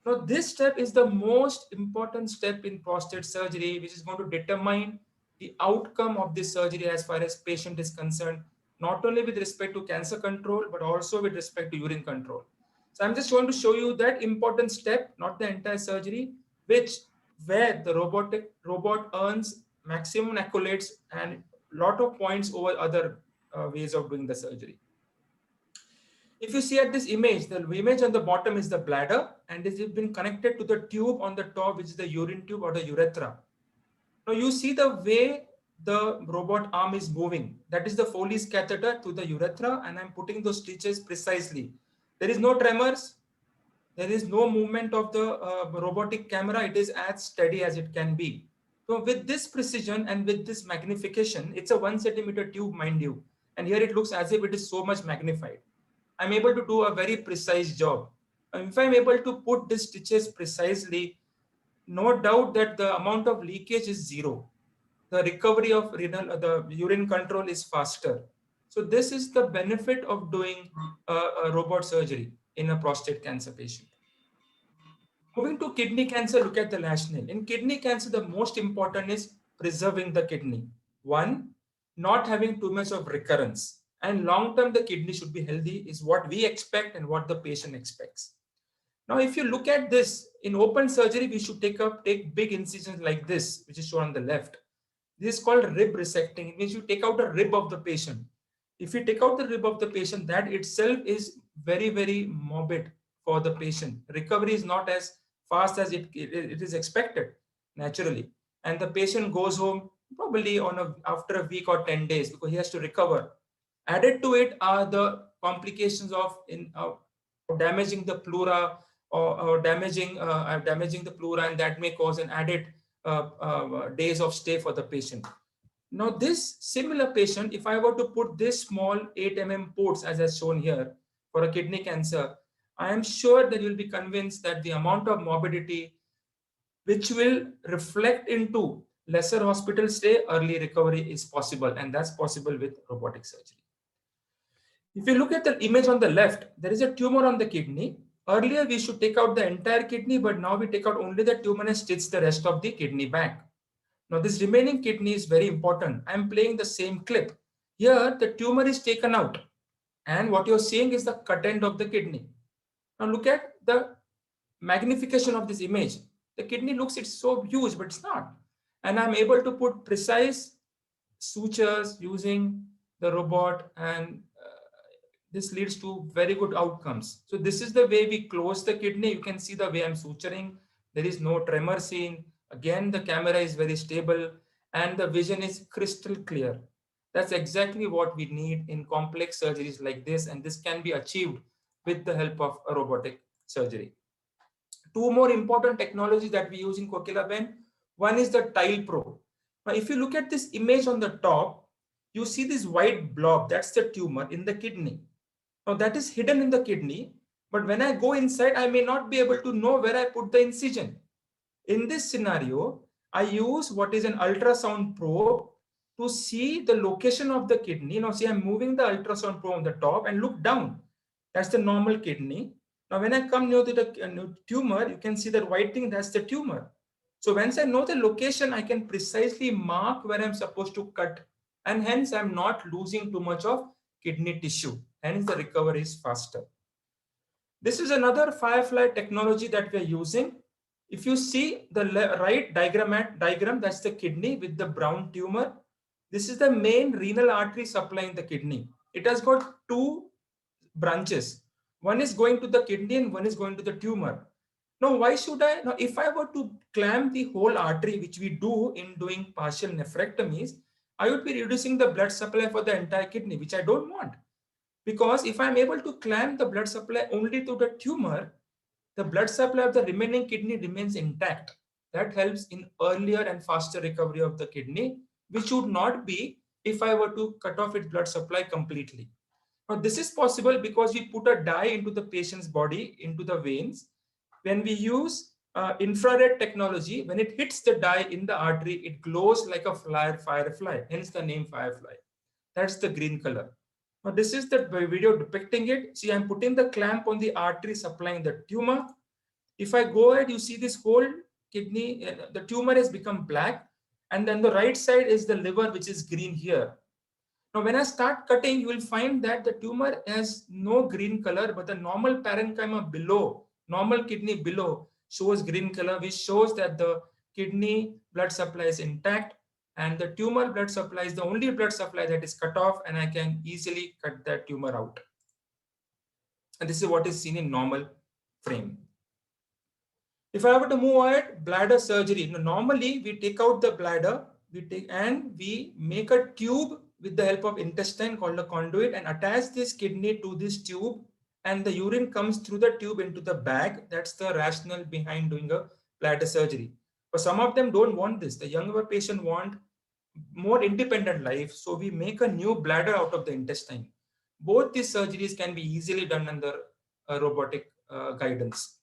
D: Now, this step is the most important step in prostate surgery, which is going to determine the outcome of this surgery as far as patient is concerned, not only with respect to cancer control, but also with respect to urine control. So I'm just going to show you that important step, not the entire surgery, where the robot earns maximum accolades and lot of points over other ways of doing the surgery. If you see at this image, the image on the bottom is the bladder, and it has been connected to the tube on the top, which is the urine tube or the urethra. Now you see the way the robot arm is moving. That is the Foley's catheter to the urethra, and I'm putting those stitches precisely. There is no tremors. There is no movement of the robotic camera. It is as steady as it can be. So with this precision and with this magnification, it's a 1 centimeter tube, mind you. And here it looks as if it is so much magnified. I'm able to do a very precise job. And if I'm able to put these stitches precisely, no doubt that the amount of leakage is zero. The recovery of the urine control is faster. So this is the benefit of doing a robot surgery in a prostate cancer patient. Moving to kidney cancer, look at the rationale. In kidney cancer, the most important is preserving the kidney. 1, not having too much of recurrence. And long-term, the kidney should be healthy is what we expect and what the patient expects. Now, if you look at this, in open surgery, we should take big incisions like this, which is shown on the left. This is called rib resecting. It means you take out a rib of the patient. If you take out the rib of the patient, that itself is very, very morbid for the patient. Recovery is not as fast as it is expected naturally. And the patient goes home probably after a week or 10 days because he has to recover. Added to it are the complications of damaging the pleura or damaging the pleura, and that may cause an added days of stay for the patient. Now, this similar patient, if I were to put this small 8 mm ports as is shown here for a kidney cancer, I am sure that you'll be convinced that the amount of morbidity which will reflect into lesser hospital stay, early recovery is possible, and that's possible with robotic surgery. If you look at the image on the left, there is a tumor on the kidney, Earlier, we should take out the entire kidney, but now we take out only the tumor and stitch the rest of the kidney back. Now, this remaining kidney is very important. I'm playing the same clip. Here, the tumor is taken out, and what you're seeing is the cut end of the kidney. Now, look at the magnification of this image. The kidney looks, it's so huge, but it's not. And I'm able to put precise sutures using the robot, and this leads to very good outcomes. So this is the way we close the kidney. You can see the way I'm suturing. There is no tremor seen. Again, the camera is very stable and the vision is crystal clear. That's exactly what we need in complex surgeries like this, and this can be achieved with the help of a robotic surgery. Two more important technologies that we use in Kokila Ben. One is the Tile Pro. Now, if you look at this image on the top, you see this white blob, that's the tumor in the kidney. Now that is hidden in the kidney, but when I go inside, I may not be able to know where I put the incision. In this scenario, I use what is an ultrasound probe to see the location of the kidney. Now see, I'm moving the ultrasound probe on the top and look down. That's the normal kidney. Now when I come near to the tumor, you can see that white thing, that's the tumor. So once I know the location, I can precisely mark where I'm supposed to cut, and hence I'm not losing too much of kidney tissue. Hence the recovery is faster. This is another Firefly technology that we are using. If you see the right diagram, that's the kidney with the brown tumor. This is the main renal artery supplying the kidney. It has got two branches. One is going to the kidney and one is going to the tumor. Now, why should I? Now, if I were to clamp the whole artery, which we do in doing partial nephrectomies, I would be reducing the blood supply for the entire kidney, which I don't want. Because if I'm able to clamp the blood supply only to the tumor, the blood supply of the remaining kidney remains intact. That helps in earlier and faster recovery of the kidney, which would not be if I were to cut off its blood supply completely. Now, this is possible because we put a dye into the patient's body, into the veins. When we use infrared technology, when it hits the dye in the artery, it glows like a firefly, hence the name Firefly. That's the green color. Now, this is the video depicting it. See, I'm putting the clamp on the artery supplying the tumor. If I go ahead, you see this whole kidney, the tumor has become black. And then the right side is the liver, which is green here. Now, when I start cutting, you will find that the tumor has no green color, but the normal parenchyma below, normal kidney below, shows green color, which shows that the kidney blood supply is intact, and the tumor blood supply is the only blood supply that is cut off, and I can easily cut that tumor out. And this is what is seen in normal frame. If I were to move ahead, bladder surgery. Now, normally we take out the bladder, we make a tube with the help of intestine called a conduit and attach this kidney to this tube, and the urine comes through the tube into the bag. That's the rationale behind doing a bladder surgery. But some of them don't want this. The younger patient want more independent life. So we make a new bladder out of the intestine. Both these surgeries can be easily done under robotic guidance.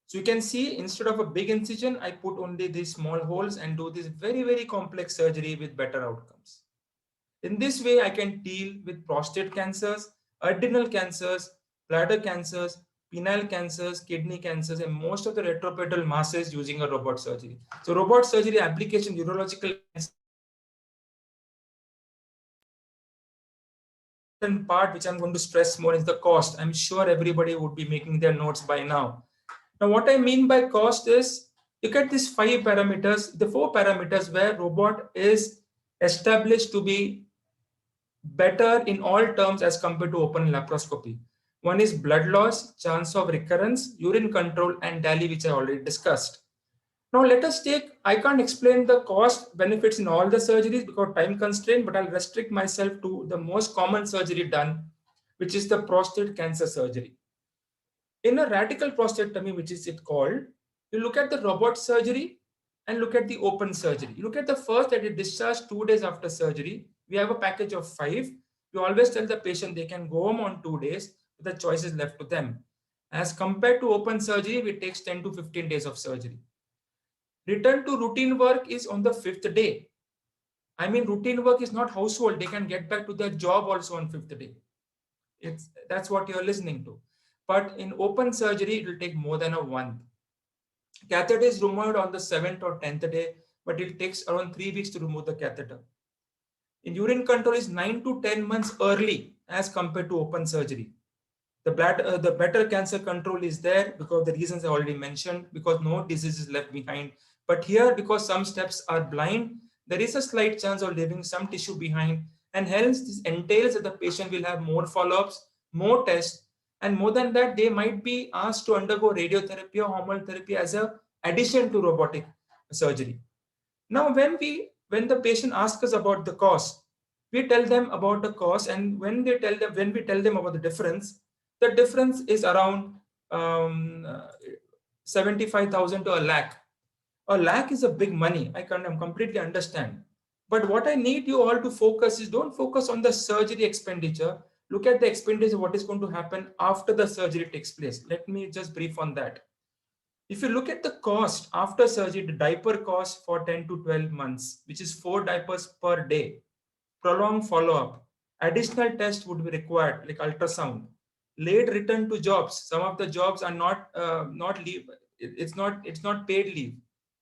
D: So you can see, instead of a big incision, I put only these small holes and do this very, very complex surgery with better outcomes. In this way, I can deal with prostate cancers, adrenal cancers, bladder cancers, penile cancers, kidney cancers, and most of the retroperitoneal masses using a robot surgery. So robot surgery application, urological cancer, part which I'm going to stress more is the cost. I'm sure everybody would be making their notes by now. Now, what I mean by cost is, look at these 5 parameters, the 4 parameters where robot is established to be better in all terms as compared to open laparoscopy. One is blood loss, chance of recurrence, urine control, and DALI, which I already discussed. Now let us take, I can't explain the cost benefits in all the surgeries because time constraint, but I'll restrict myself to the most common surgery done, which is the prostate cancer surgery. In a radical prostatectomy, which is it called, you look at the robot surgery and look at the open surgery. You look at the first, that is discharged 2 days after surgery. We have a package of 5. We always tell the patient they can go home on 2 days, but the choice is left to them. As compared to open surgery, it takes 10 to 15 days of surgery. Return to routine work is on the 5th day. I mean, routine work is not household. They can get back to their job also on 5th day. That's what you're listening to. but in open surgery, it will take more than a month. Catheter is removed on the 7th or 10th day, but it takes around 3 weeks to remove the catheter. In urine control is 9 to 10 months early as compared to open surgery. The better cancer control is there because the reasons I already mentioned, because no disease is left behind. But here, because some steps are blind, there is a slight chance of leaving some tissue behind, and hence this entails that the patient will have more follow-ups, more tests, and more than that, they might be asked to undergo radiotherapy or hormonal therapy as a addition to robotic surgery. Now, when the patient asks us about the cost, we tell them about the cost, and when we tell them about the difference is around 75,000 to a lakh. A lakh is a big money. I completely understand. But what I need you all to focus is, don't focus on the surgery expenditure. Look at the expenditure, what is going to happen after the surgery takes place. Let me just brief on that. If you look at the cost after surgery, the diaper cost for 10 to 12 months, which is 4 diapers per day, prolonged follow-up, additional tests would be required, like ultrasound, late return to jobs. Some of the jobs are not leave. It's not paid leave,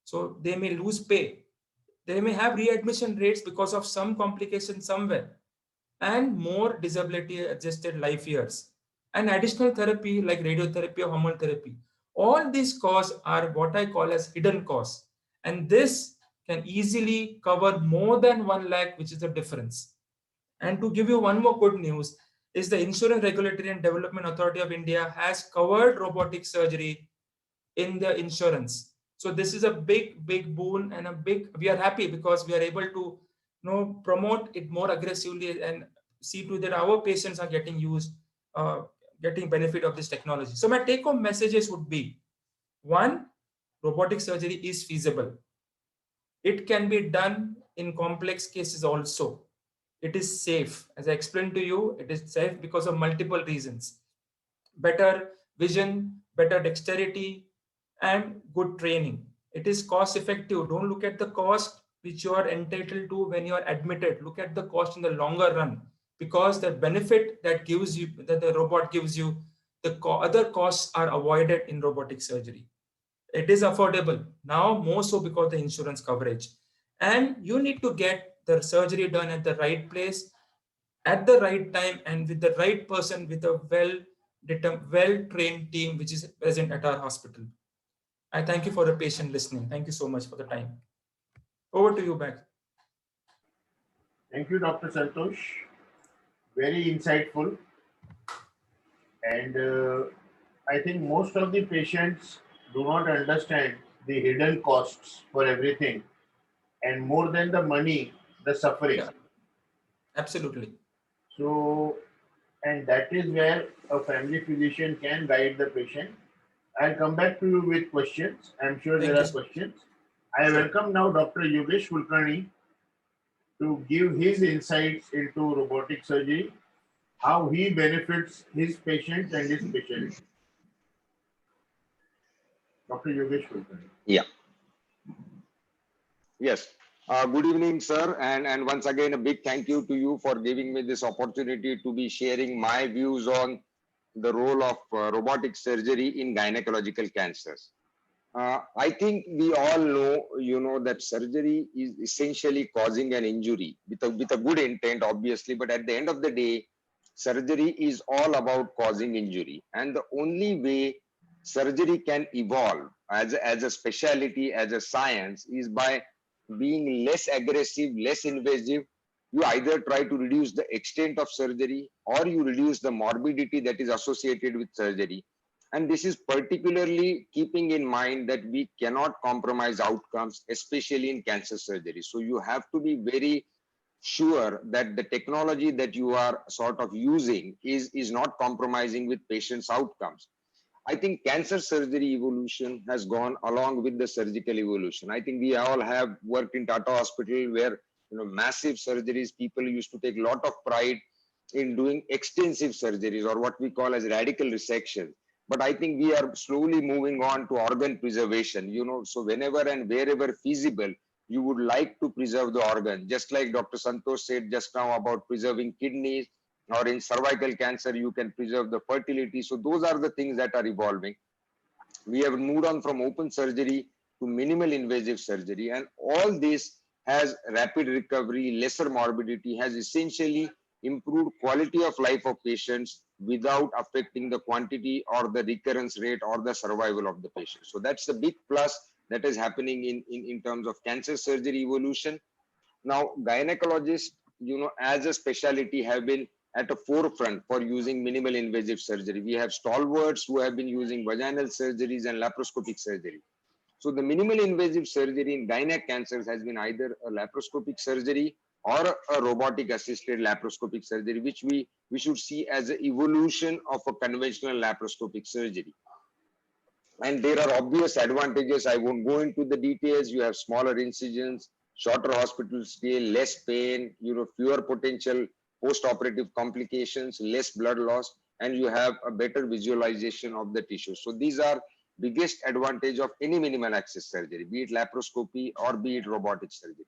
D: so they may lose pay. They may have readmission rates because of some complication somewhere, and more disability adjusted life years, and additional therapy like radiotherapy or hormone therapy. All these costs are what I call as hidden costs, and this can easily cover more than 1 lakh, which is the difference. And to give you one more good news is the Insurance Regulatory and Development Authority of India has covered robotic surgery in the insurance. So this is a big boon, and we are happy because we are able to promote it more aggressively and see to that our patients are getting getting benefit of this technology. So my take home messages would be: one, robotic surgery is feasible. It can be done in complex cases also. It is safe. As I explained to you, it is safe because of multiple reasons: better vision, better dexterity, and good training. It is cost effective. Don't look at the cost which you are entitled to when you are admitted. Look at the cost in the longer run, because the benefit that the robot gives you, the other costs are avoided in robotic surgery. It is affordable now, more so because the insurance coverage. And you need to get the surgery done at the right place, at the right time, and with the right person, with a well-trained team which is present at our hospital. I thank you for the patient listening. Thank you so much for the time. Over to you, back.
A: Thank you, Dr. Santosh. Very insightful. And I think most of the patients do not understand the hidden costs for everything, and more than the money, the suffering.
D: Yeah, absolutely.
A: So, and that is where a family physician can guide the patient. I'll come back to you with questions. I'm sure
D: Thank
A: there
D: you.
A: are questions. I welcome now Dr. Yogesh Kulkarni to give his insights into robotic surgery, how he benefits his patients and his specialty. Dr. Yogesh Kulkarni.
E: Yeah. Yes. Good evening, sir. And once again, a big thank you to you for giving me this opportunity to be sharing my views on the role of robotic surgery in gynecological cancers. I think we all know, that surgery is essentially causing an injury with a good intent, obviously. But at the end of the day, surgery is all about causing injury. And the only way surgery can evolve as a specialty, as a science, is by being less aggressive, less invasive. You either try to reduce the extent of surgery or you reduce the morbidity that is associated with surgery. And this is particularly keeping in mind that we cannot compromise outcomes, especially in cancer surgery. So you have to be very sure that the technology that you are sort of using is not compromising with patients' outcomes. I think cancer surgery evolution has gone along with the surgical evolution. I think we all have worked in Tata Hospital where massive surgeries, people used to take a lot of pride in doing extensive surgeries or what we call as radical resection. But I think we are slowly moving on to organ preservation, so whenever and wherever feasible, you would like to preserve the organ. Just like Dr. Santosh said just now about preserving kidneys, or in cervical cancer, you can preserve the fertility. So those are the things that are evolving. We have moved on from open surgery to minimal invasive surgery, and all this has rapid recovery, lesser morbidity, has essentially improved quality of life of patients without affecting the quantity or the recurrence rate or the survival of the patient. So that's the big plus that is happening in terms of cancer surgery evolution. Now, gynecologists, as a specialty, have been at the forefront for using minimal invasive surgery. We have stalwarts who have been using vaginal surgeries and laparoscopic surgery. So the minimal invasive surgery in gynec cancers has been either a laparoscopic surgery or a robotic assisted laparoscopic surgery, which we should see as an evolution of a conventional laparoscopic surgery. And there are obvious advantages. I won't go into the details. You have smaller incisions, shorter hospital stay, less pain, fewer potential post-operative complications, less blood loss, and you have a better visualization of the tissue. So these are biggest advantage of any minimal access surgery, be it laparoscopy or be it robotic surgery.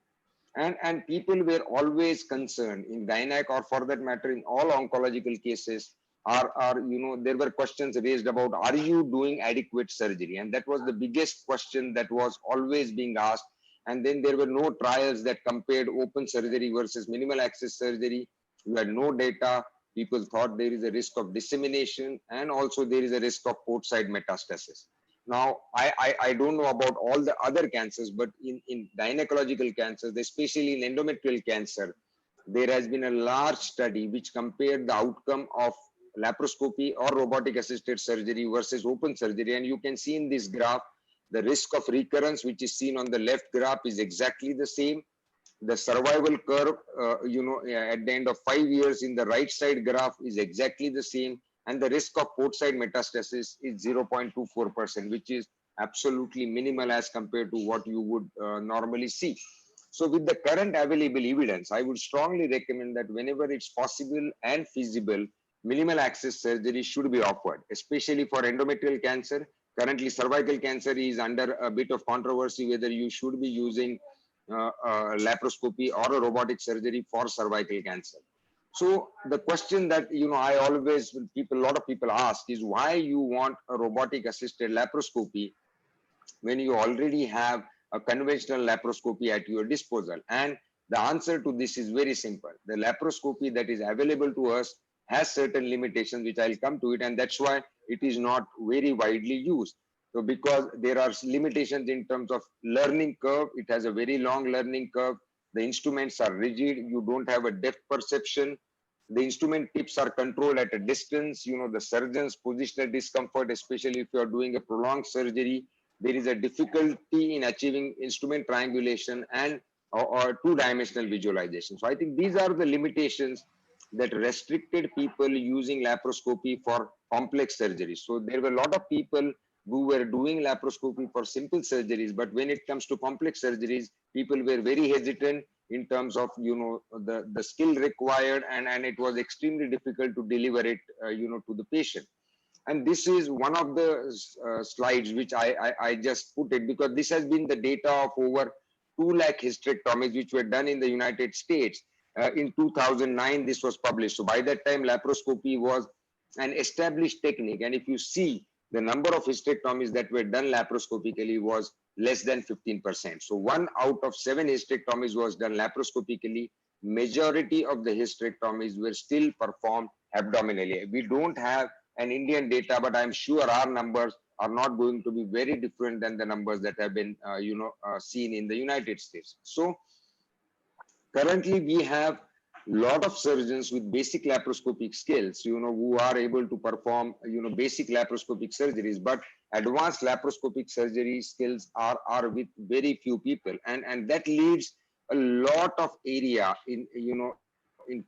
E: And people were always concerned in gynec, or for that matter in all oncological cases, there were questions raised about, are you doing adequate surgery? And that was the biggest question that was always being asked. And then there were no trials that compared open surgery versus minimal access surgery. You had no data. People thought there is a risk of dissemination, and also there is a risk of port side metastasis. Now, I don't know about all the other cancers, but in gynecological cancers, especially in endometrial cancer, there has been a large study which compared the outcome of laparoscopy or robotic assisted surgery versus open surgery. And you can see in this graph, the risk of recurrence, which is seen on the left graph, is exactly the same. The survival curve, at the end of 5 years in the right side graph is exactly the same. And the risk of port side metastasis is 0.24%, which is absolutely minimal as compared to what you would normally see. So with the current available evidence, I would strongly recommend that whenever it's possible and feasible, minimal access surgery should be offered, especially for endometrial cancer. Currently, cervical cancer is under a bit of controversy whether you should be using laparoscopy or a robotic surgery for cervical cancer. So the question that a lot of people ask is, why you want a robotic assisted laparoscopy when you already have a conventional laparoscopy at your disposal? And the answer to this is very simple. The laparoscopy that is available to us has certain limitations, which I'll come to it, and that's why it is not very widely used. So because there are limitations in terms of learning curve, it has a very long learning curve. The instruments are rigid. You don't have a depth perception. The instrument tips are controlled at a distance. The surgeon's positional discomfort, especially if you are doing a prolonged surgery, there is a difficulty in achieving instrument triangulation and or two-dimensional visualization. So I think these are the limitations that restricted people using laparoscopy for complex surgeries. So there were a lot of people who were doing laparoscopy for simple surgeries, but when it comes to complex surgeries, people were very hesitant in terms of the skill required, and it was extremely difficult to deliver it to the patient. And this is one of the slides which I just put it, because this has been the data of over 2 lakh hysterectomies which were done in the United States. In 2009, this was published. So by that time, laparoscopy was an established technique. And if you see, the number of hysterectomies that were done laparoscopically was less than 15%. So 1 out of 7 hysterectomies was done laparoscopically. Majority of the hysterectomies were still performed abdominally. We don't have an Indian data, but I'm sure our numbers are not going to be very different than the numbers that have been, seen in the United States. So currently we have lot of surgeons with basic laparoscopic skills, who are able to perform, basic laparoscopic surgeries, but advanced laparoscopic surgery skills are with very few people. And that leads a lot of area in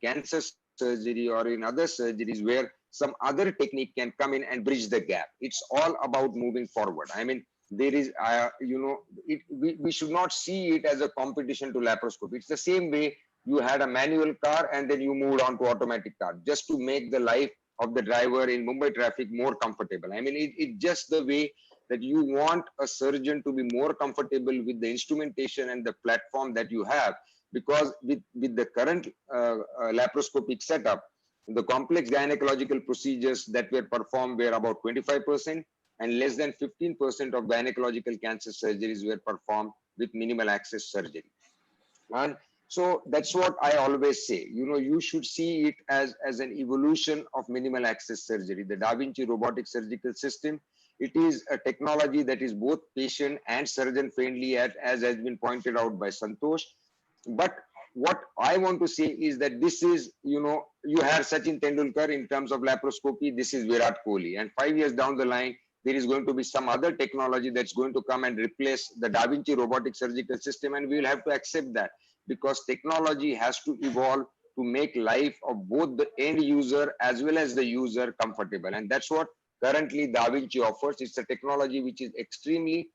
E: cancer surgery or in other surgeries where some other technique can come in and bridge the gap. It's all about moving forward. I mean, there is, we should not see it as a competition to laparoscopy. It's the same way you had a manual car and then you moved on to automatic car just to make the life of the driver in Mumbai traffic more comfortable. I mean, it's just the way that you want a surgeon to be more comfortable with the instrumentation and the platform that you have, because with the current laparoscopic setup, The complex gynecological procedures that were performed were about 25%, and less than 15% of gynecological cancer surgeries were performed with minimal access surgery. And so that's what I always say. You should see it as an evolution of minimal access surgery. The Da Vinci robotic surgical system, it is a technology that is both patient and surgeon friendly, as has been pointed out by Santosh. But what I want to say is that this is, you have Sachin Tendulkar in terms of laparoscopy, this is Virat Kohli. And 5 years down the line, there is going to be some other technology that's going to come and replace the Da Vinci robotic surgical system. And we will have to accept that, because technology has to evolve to make life of both the end user as well as the user comfortable. And that's what currently Da Vinci offers. It's a technology which is extremely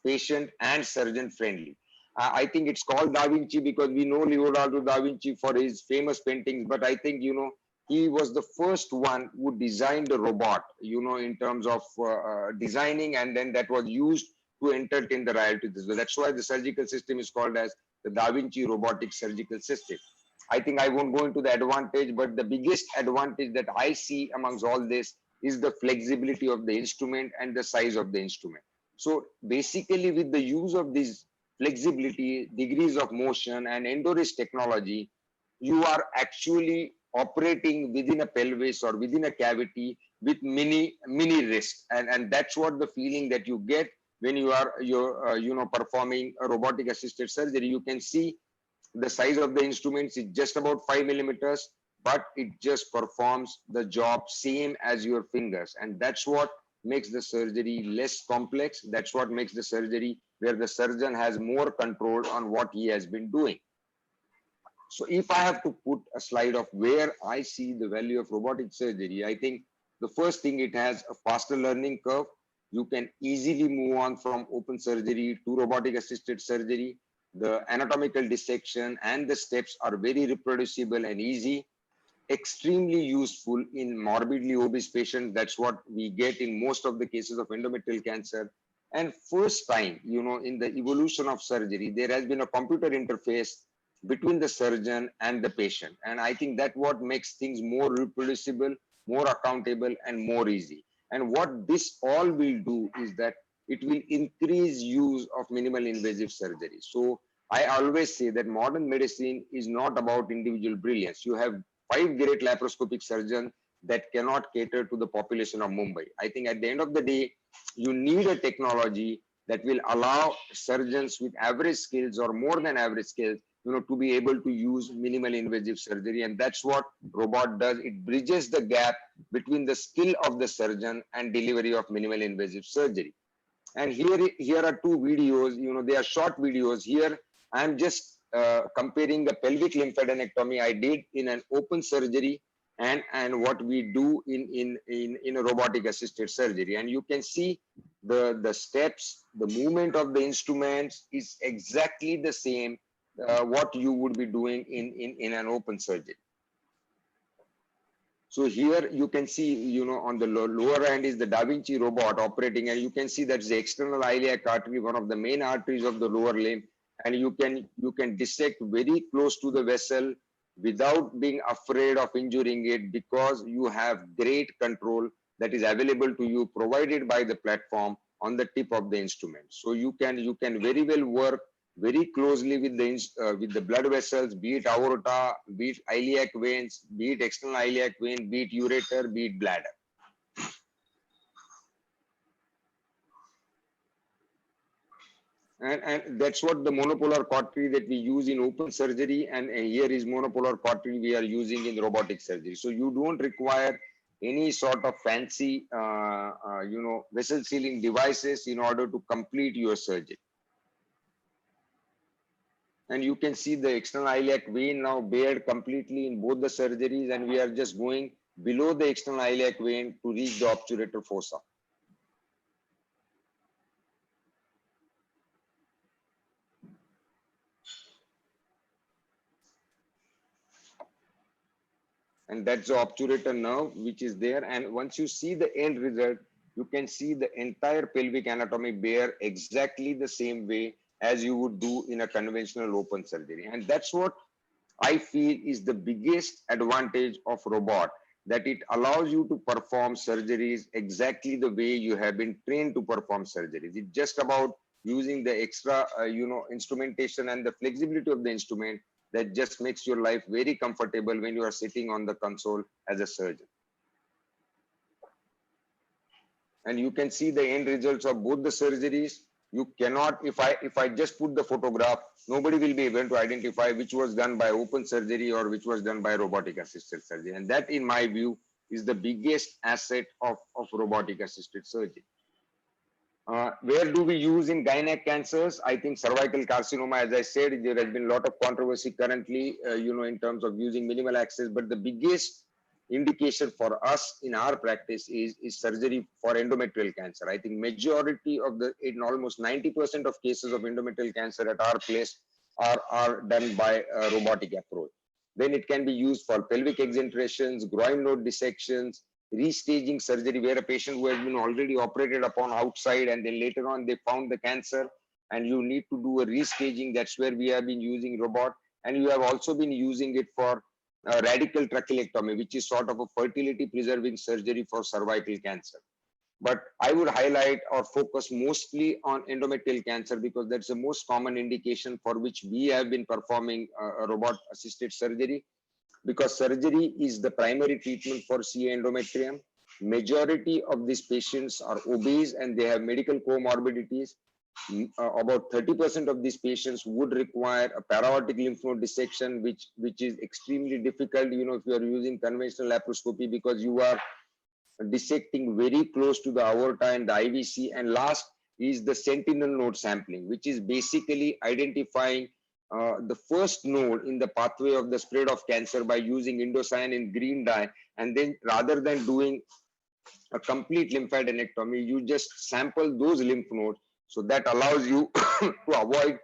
E: patient and surgeon friendly. I think it's called Da Vinci because we know Leonardo da Vinci for his famous paintings, but I think, he was the first one who designed a robot, in terms of designing, and then that was used to entertain the royalties. So that's why the surgical system is called as the Da Vinci robotic surgical system. I think I won't go into the advantage, but the biggest advantage that I see amongst all this is the flexibility of the instrument and the size of the instrument. So basically, with the use of these flexibility, degrees of motion, and EndoWrist technology, you are actually operating within a pelvis or within a cavity with mini wrist, and that's what the feeling that you get when you're performing a robotic assisted surgery. You can see the size of the instruments is just about 5 millimeters, but it just performs the job same as your fingers, and that's what makes the surgery less complex. That's what makes the surgery where the surgeon has more control on what he has been doing. So if I have to put a slide of where I see the value of robotic surgery, I think the first thing, it has a faster learning curve. You can easily move on from open surgery to robotic assisted surgery. The anatomical dissection and the steps are very reproducible and easy. Extremely useful in morbidly obese patients. That's what we get in most of the cases of endometrial cancer. And first time, in the evolution of surgery, there has been a computer interface between the surgeon and the patient. And I think that what makes things more reproducible, more accountable, and more easy. And what this all will do is that it will increase use of minimal invasive surgery. So I always say that modern medicine is not about individual brilliance. You have 5 great laparoscopic surgeons that cannot cater to the population of Mumbai. I think at the end of the day, you need a technology that will allow surgeons with average skills or more than average skills, to be able to use minimal invasive surgery. And that's what robot does. It bridges the gap between the skill of the surgeon and delivery of minimal invasive surgery. And here are 2 videos, they are short videos. Here, I'm just comparing the pelvic lymphadenectomy I did in an open surgery and what we do in a robotic assisted surgery. And you can see the steps, the movement of the instruments is exactly the same what you would be doing in an open surgery. So here you can see, on the lower end is the Da Vinci robot operating, and you can see that's the external iliac artery, one of the main arteries of the lower limb, and you can dissect very close to the vessel without being afraid of injuring it, because you have great control that is available to you, provided by the platform on the tip of the instrument. So you can very well work very closely with the blood vessels, be it aorta, be it iliac veins, be it external iliac vein, be it ureter, be it bladder. And that's what the monopolar cautery that we use in open surgery, and here is monopolar cautery we are using in robotic surgery. So you don't require any sort of fancy, vessel sealing devices in order to complete your surgery. And you can see the external iliac vein now bared completely in both the surgeries, and we are just going below the external iliac vein to reach the obturator fossa. And that's the obturator nerve which is there. And once you see the end result, you can see the entire pelvic anatomy bare exactly the same way as you would do in a conventional open surgery. And that's what I feel is the biggest advantage of robot. that it allows you to perform surgeries exactly the way you have been trained to perform surgeries. It's just about using the extra, instrumentation and the flexibility of the instrument that just makes your life very comfortable when you are sitting on the console as a surgeon. And you can see the end results of both the surgeries. You cannot, if I just put the photograph, nobody will be able to identify which was done by open surgery or which was done by robotic assisted surgery. And that, in my view, is the biggest asset of robotic assisted surgery. Where do we use in gynec cancers? I think cervical carcinoma, as I said, there has been a lot of controversy currently, in terms of using minimal access, but the biggest indication for us in our practice is surgery for endometrial cancer. I think majority of in almost 90% of cases of endometrial cancer at our place are done by a robotic approach. Then it can be used for pelvic exenterations, groin node dissections, restaging surgery, where a patient who has been already operated upon outside and then later on they found the cancer and you need to do a restaging. That's where we have been using robot. And you have also been using it for radical trachelectomy, which is sort of a fertility preserving surgery for cervical cancer. But I would highlight or focus mostly on endometrial cancer because that's the most common indication for which we have been performing a robot assisted surgery. Because surgery is the primary treatment for CA endometrium. Majority of these patients are obese and they have medical comorbidities. About 30% of these patients would require a para-aortic lymph node dissection, which is extremely difficult, if you are using conventional laparoscopy, because you are dissecting very close to the aorta and the IVC. And last is the sentinel node sampling, which is basically identifying the first node in the pathway of the spread of cancer by using indocyanine green dye. And then rather than doing a complete lymphadenectomy, you just sample those lymph nodes. So that allows you to avoid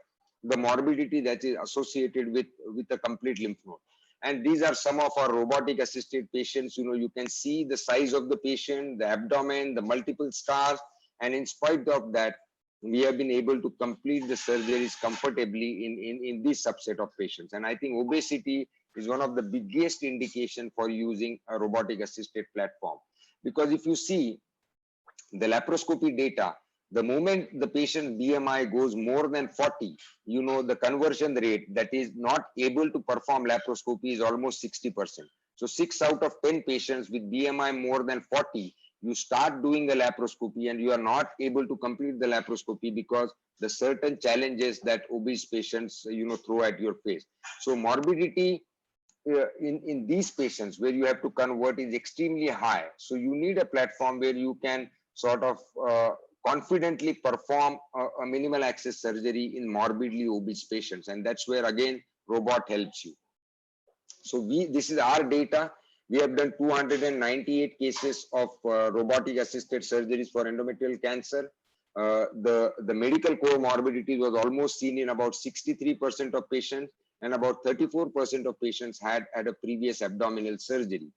E: the morbidity that is associated with a complete lymph node. And these are some of our robotic assisted patients. You can see the size of the patient, the abdomen, the multiple scars. And in spite of that, we have been able to complete the surgeries comfortably in this subset of patients. And I think obesity is one of the biggest indication for using a robotic assisted platform. Because if you see the laparoscopy data, the moment the patient BMI goes more than 40, the conversion rate that is not able to perform laparoscopy is almost 60%. So 6 out of 10 patients with BMI more than 40, you start doing a laparoscopy and you are not able to complete the laparoscopy because the certain challenges that obese patients, throw at your face. So morbidity in these patients where you have to convert is extremely high. So you need a platform where you can sort of confidently perform a minimal access surgery in morbidly obese patients. And that's where, again, robot helps you. So this is our data. We have done 298 cases of robotic assisted surgeries for endometrial cancer. The medical comorbidity was almost seen in about 63% of patients, and about 34% of patients had a previous abdominal surgery.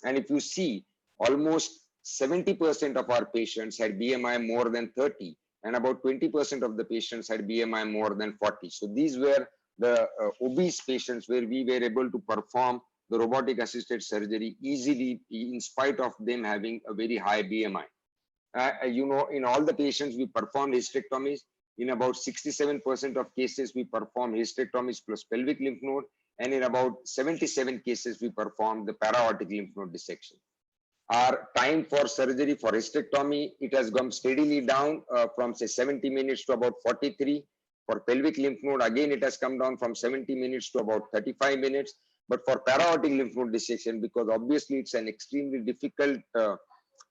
E: And if you see, almost 70% of our patients had BMI more than 30, and about 20% of the patients had BMI more than 40. So these were the obese patients where we were able to perform the robotic assisted surgery easily in spite of them having a very high BMI. In all the patients we performed hysterectomies. In about 67% of cases we performed hysterectomies plus pelvic lymph node, and in about 77 cases we performed the para-aortic lymph node dissection. Our time for surgery for hysterectomy, it has gone steadily down from say 70 minutes to about 43. For pelvic lymph node, again it has come down from 70 minutes to about 35 minutes. But for para-aortic lymph node dissection, because obviously it's an extremely difficult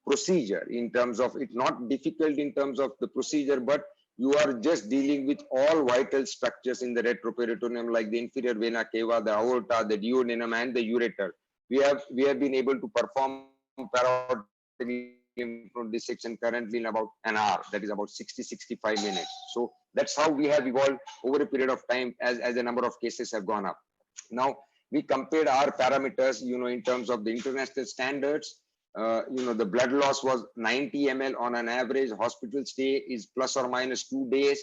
E: procedure in terms of, it's not difficult in terms of the procedure, but you are just dealing with all vital structures in the retroperitoneum, like the inferior vena cava, the aorta, the duodenum, and the ureter. We have been able to perform para-aortic lymph node dissection currently in about an hour, that is about 60-65 minutes. So that's how we have evolved over a period of time as the number of cases have gone up. Now, we compared our parameters, in terms of the international standards. The blood loss was 90 ml on an average. Hospital stay is plus or minus 2 days.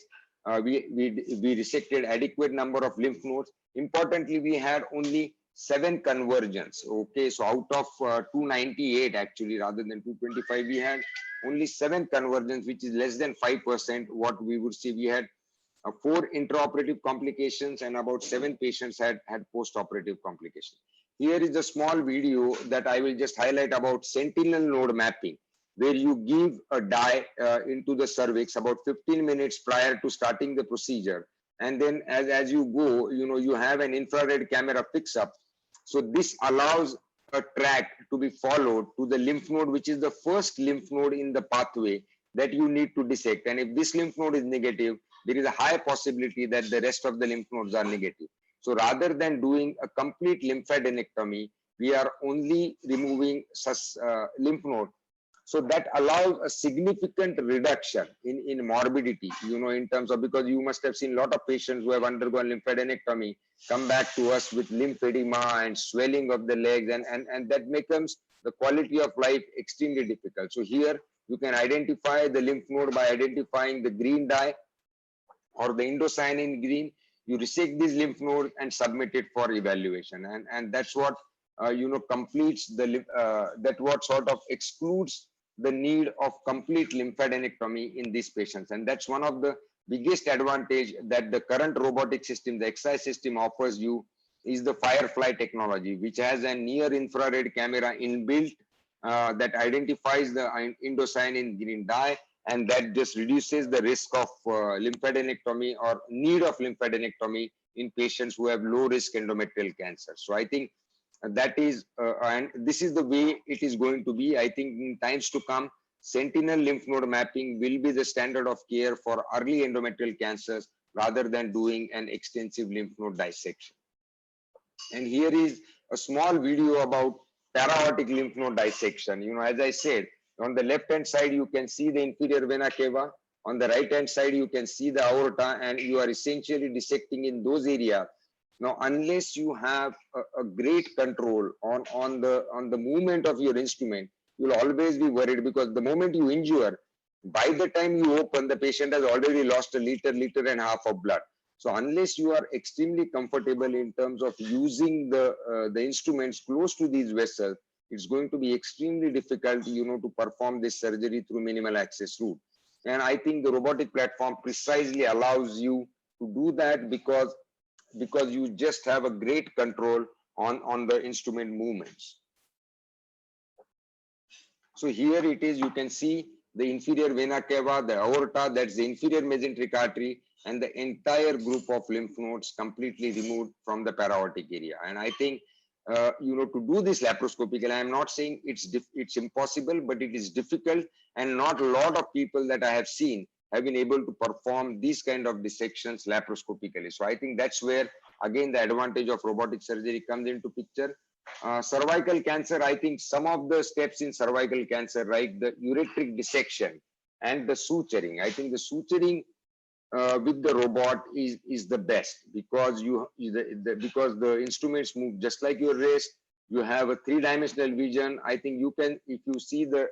E: We resected adequate number of lymph nodes. Importantly, we had only 7 conversions. Okay, so out of 298 actually, rather than 225, we had only 7 conversions, which is less than 5%. What we would see, we had 4 intraoperative complications and about 7 patients had post-operative complications. Here is a small video that I will just highlight about sentinel node mapping, where you give a dye into the cervix about 15 minutes prior to starting the procedure. And then as you go, you have an infrared camera picks up. So this allows a track to be followed to the lymph node, which is the first lymph node in the pathway that you need to dissect. And if this lymph node is negative, there is a high possibility that the rest of the lymph nodes are negative. So rather than doing a complete lymphadenectomy, we are only removing such lymph node. So that allows a significant reduction in morbidity, in terms of, because you must have seen a lot of patients who have undergone lymphadenectomy come back to us with lymphedema and swelling of the legs, and that becomes the quality of life extremely difficult. So here you can identify the lymph node by identifying the green dye or the indocyanine green. You resect this lymph node and submit it for evaluation, and that's what completes the that what sort of excludes the need of complete lymphadenectomy in these patients. And that's one of the biggest advantage that the current robotic system, the Xi system, offers you, is the Firefly technology, which has a near infrared camera inbuilt that identifies the indocyanine green dye, and that just reduces the risk of lymphadenectomy or need of lymphadenectomy in patients who have low risk endometrial cancer. So I think that is, and this is the way it is going to be. I think in times to come, sentinel lymph node mapping will be the standard of care for early endometrial cancers rather than doing an extensive lymph node dissection. And here is a small video about para-aortic lymph node dissection. As I said, on the left hand side, you can see the inferior vena cava. On the right hand side, you can see the aorta, and you are essentially dissecting in those areas. Now, unless you have a great control on the movement of your instrument, you'll always be worried, because the moment you injure, by the time you open, the patient has already lost a liter and a half of blood. So unless you are extremely comfortable in terms of using the instruments close to these vessels, it's going to be extremely difficult, to perform this surgery through minimal access route. And I think the robotic platform precisely allows you to do that, because you just have a great control on the instrument movements. So here it is, you can see the inferior vena cava, the aorta, that's the inferior mesenteric artery, and the entire group of lymph nodes completely removed from the para-aortic area. And I think, to do this laparoscopically, I am not saying it's impossible, but it is difficult, and not a lot of people that I have seen have been able to perform these kind of dissections laparoscopically. So I think that's where, again, the advantage of robotic surgery comes into picture. Cervical cancer, I think some of the steps in cervical cancer, right, the ureteric dissection and the suturing, I think the suturing with the robot is the best, because because the instruments move just like your wrist. You have a 3-dimensional vision. I think you can, if you see the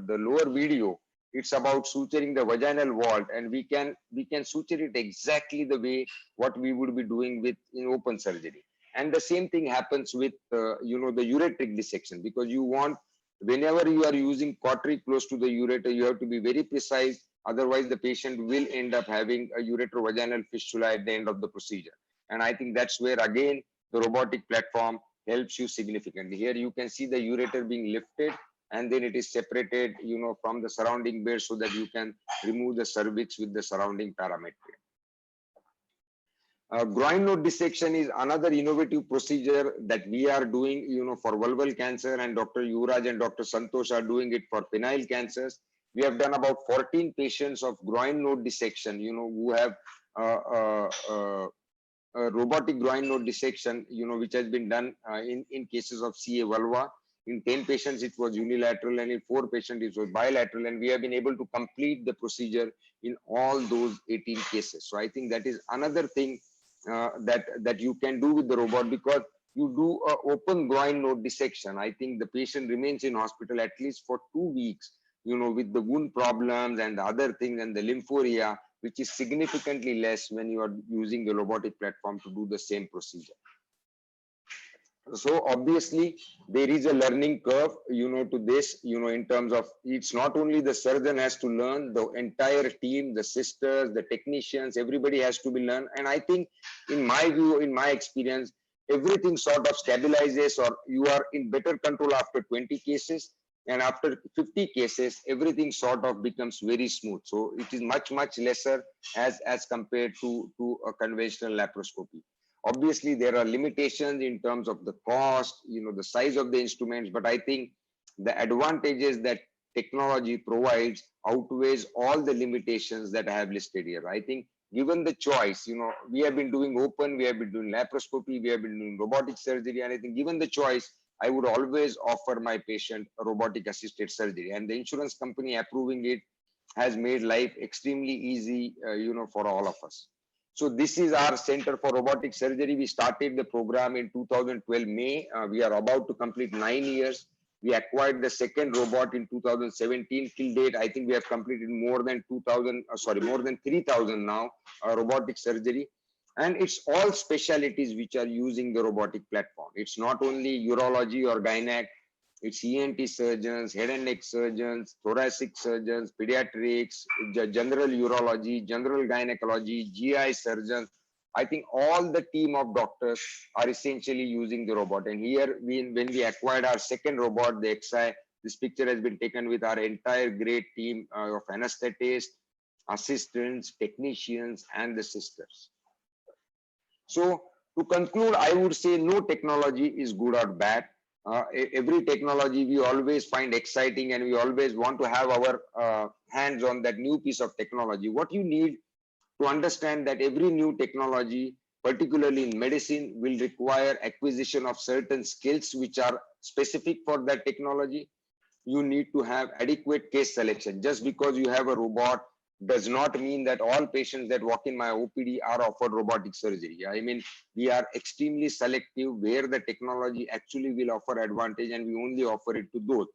E: lower video, it's about suturing the vaginal vault, and we can suture it exactly the way what we would be doing in open surgery. And the same thing happens with the ureteric dissection, because you want, whenever you are using cautery close to the ureter, you have to be very precise. Otherwise, the patient will end up having a ureterovaginal fistula at the end of the procedure. And I think that's where, again, the robotic platform helps you significantly. Here you can see the ureter being lifted, and then it is separated, from the surrounding bed, so that you can remove the cervix with the surrounding parametrium. Groin node dissection is another innovative procedure that we are doing, for vulval cancer, and Dr. Yuvraj and Dr. Santosh are doing it for penile cancers. We have done about 14 patients of groin node dissection, who have robotic groin node dissection, which has been done in cases of CA vulva. In 10 patients, it was unilateral, and in 4 patients, it was bilateral. And we have been able to complete the procedure in all those 18 cases. So I think that is another thing that you can do with the robot, because you do an open groin node dissection. I think the patient remains in hospital at least for 2 weeks, with the wound problems and the other things, and the lymphoria, which is significantly less when you are using the robotic platform to do the same procedure. So obviously there is a learning curve, to this, in terms of it's not only the surgeon has to learn, the entire team, the sisters, the technicians, everybody has to be learned. And I think in my view, in my experience, everything sort of stabilizes, or you are in better control after 20 cases. And after 50 cases, everything sort of becomes very smooth. So it is much, much lesser as compared to a conventional laparoscopy. Obviously, there are limitations in terms of the cost, the size of the instruments, but I think the advantages that technology provides outweighs all the limitations that I have listed here. I think given the choice, we have been doing open, we have been doing laparoscopy, we have been doing robotic surgery, and I think given the choice, I would always offer my patient a robotic assisted surgery, and the insurance company approving it has made life extremely easy, for all of us. So this is our Center for Robotic Surgery. We started the program in 2012 May. We are about to complete 9 years. We acquired the second robot in 2017. Till date, I think we have completed more than 3,000 now robotic surgery. And it's all specialties which are using the robotic platform. It's not only urology or gynec, it's ENT surgeons, head and neck surgeons, thoracic surgeons, pediatrics, general urology, general gynecology, GI surgeons. I think all the team of doctors are essentially using the robot. And here, when we acquired our second robot, the XI, this picture has been taken with our entire great team of anesthetists, assistants, technicians, and the sisters. So to conclude, I would say no technology is good or bad. Every technology we always find exciting, and we always want to have our hands on that new piece of technology. What you need to understand that every new technology, particularly in medicine, will require acquisition of certain skills which are specific for that technology. You need to have adequate case selection. Just because you have a robot does not mean that all patients that walk in my OPD are offered robotic surgery. I mean, we are extremely selective where the technology actually will offer advantage, and we only offer it to those.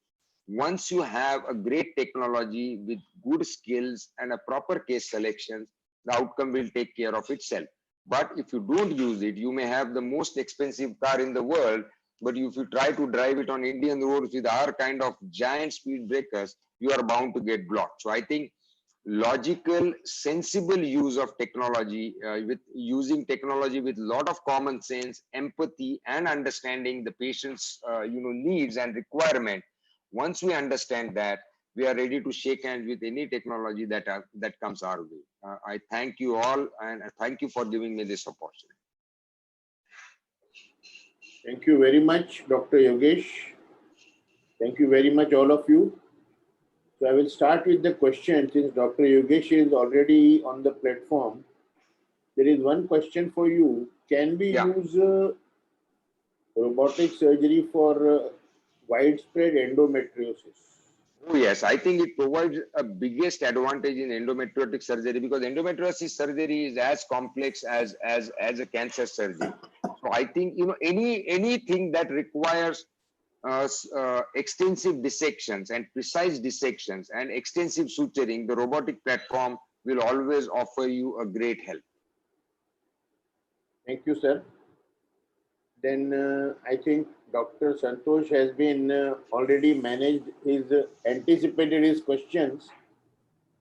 E: Once you have a great technology with good skills and a proper case selection, the outcome will take care of itself. But if you don't use it, you may have the most expensive car in the world, but if you try to drive it on Indian roads with our kind of giant speed breakers, you are bound to get blocked. So I think logical, sensible use of technology, with using technology with a lot of common sense, empathy, and understanding the patient's needs and requirement. Once we understand that, we are ready to shake hands with any technology that comes our way. I thank you all, and thank you for giving me this opportunity.
A: Thank you very much, Dr. Yogesh. Thank you very much, all of you. So I will start with the question. Since Dr. Yogesh is already on the platform, there is one question for you. Can we use robotic surgery for widespread endometriosis?
E: Oh yes, I think it provides a biggest advantage in endometriotic surgery, because endometriosis surgery is as complex as a cancer surgery. So I think anything that requires extensive dissections and precise dissections and extensive suturing, the robotic platform will always offer you a great help.
A: Thank you, sir. Then I think Dr. Santosh has been already anticipated his questions.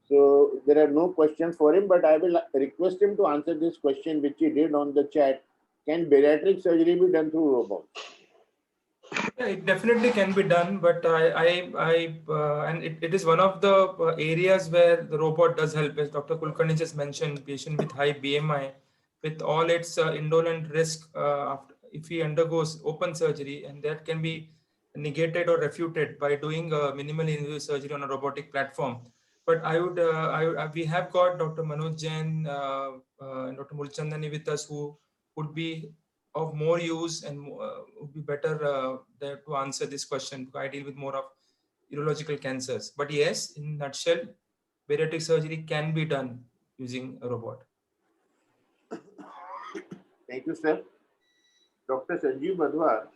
A: So there are no questions for him, but I will request him to answer this question which he did on the chat. Can bariatric surgery be done through robots?
D: Yeah, it definitely can be done, but and it is one of the areas where the robot does help. As Dr. Kulkarni just mentioned, patient with high BMI, with all its indolent risk if he undergoes open surgery, and that can be negated or refuted by doing minimally invasive surgery on a robotic platform. But we have got Dr. Manoj Jain and Dr. Mulchandani with us, who would be of more use and would be better there to answer this question, because I deal with more of urological cancers. But yes, in a nutshell, bariatric surgery can be done using a robot.
A: Thank you, sir. Dr. Sanjeev Badhwar,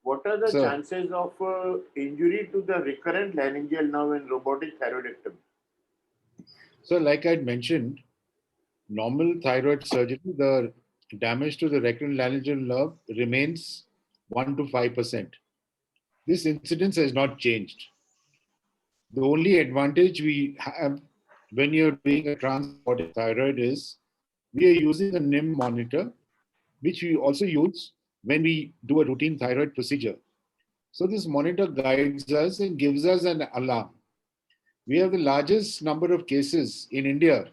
A: what are the chances of injury to the recurrent laryngeal nerve in robotic thyroidectomy?
B: So like I'd mentioned, normal thyroid surgery, the damage to the recurrent laryngeal nerve remains 1 to 5%. This incidence has not changed. The only advantage we have when you're doing a transport thyroid is we are using a NIM monitor, which we also use when we do a routine thyroid procedure. So this monitor guides us and gives us an alarm. We have the largest number of cases in India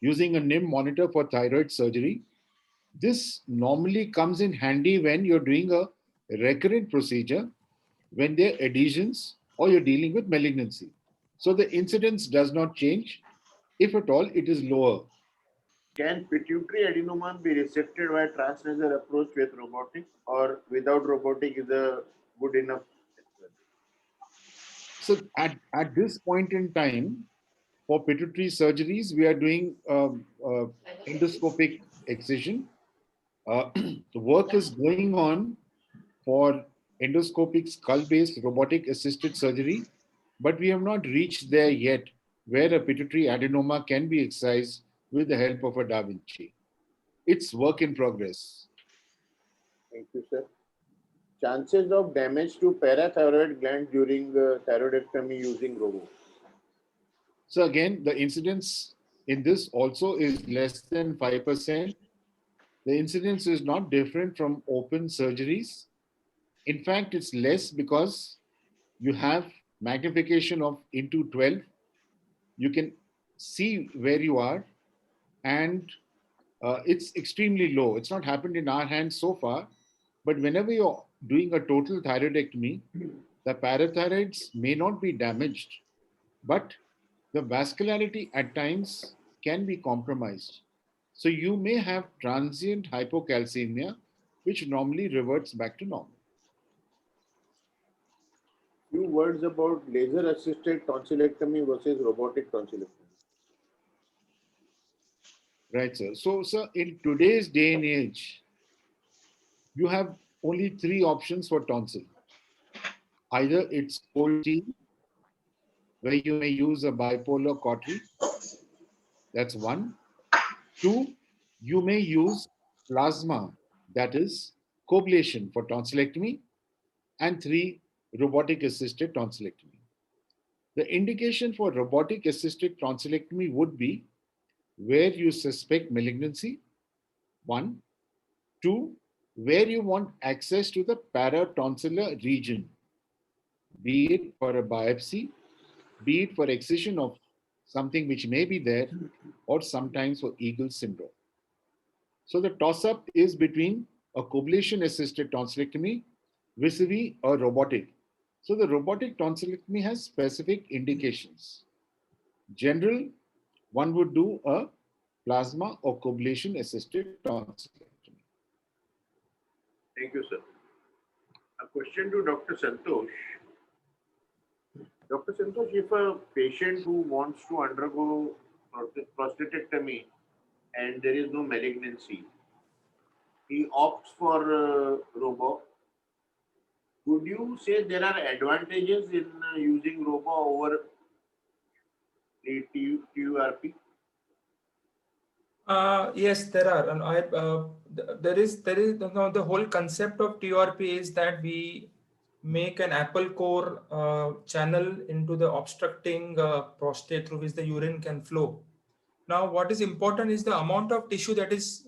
B: using a NIM monitor for thyroid surgery. This normally comes in handy when you're doing a recurrent procedure, when there are adhesions or you're dealing with malignancy. So the incidence does not change. If at all, it is lower.
A: Can pituitary adenoma be resected by transnasal approach with robotic, or without robotic is a good enough?
B: So at this point in time, for pituitary surgeries, we are doing endoscopic excision. The work is going on for endoscopic skull-based robotic assisted surgery, but we have not reached there yet where a pituitary adenoma can be excised with the help of a Da Vinci. It's work in progress.
A: Thank you, sir. Chances of damage to parathyroid gland during thyroidectomy using robo.
B: So again, the incidence in this also is less than 5%. The incidence is not different from open surgeries. In fact, it's less because you have magnification of into 12. You can see where you are, and it's extremely low. It's not happened in our hands so far, but whenever you're doing a total thyroidectomy, the parathyroids may not be damaged, but the vascularity at times can be compromised. So you may have transient hypocalcemia, which normally reverts back to normal.
A: Few words about laser-assisted tonsillectomy versus robotic tonsillectomy.
B: Right, sir. So, sir, in today's day and age, you have only three options for tonsil. Either it's cold T, where you may use a bipolar cautery. That's one. Two, you may use plasma, that is coblation for tonsillectomy. And three, robotic assisted tonsillectomy. The indication for robotic assisted tonsillectomy would be where you suspect malignancy, one. Two, where you want access to the paratonsillar region, be it for a biopsy, be it for excision of something which may be there, or sometimes for Eagle syndrome. So the toss-up is between a coblation-assisted tonsillectomy vis-a-vis a robotic. So the robotic tonsillectomy has specific indications. General, one would do a plasma or coblation-assisted tonsillectomy.
A: Thank you, sir. A question to Dr. Santosh. Dr. Santosh, if a patient who wants to undergo prostatectomy and there is no malignancy, he opts for robo, would you say there are advantages in using robo over the TURP?
D: Yes, there are, and there is the whole concept of TURP is that we make an apple core channel into the obstructing prostate through which the urine can flow. Now, what is important is the amount of tissue that is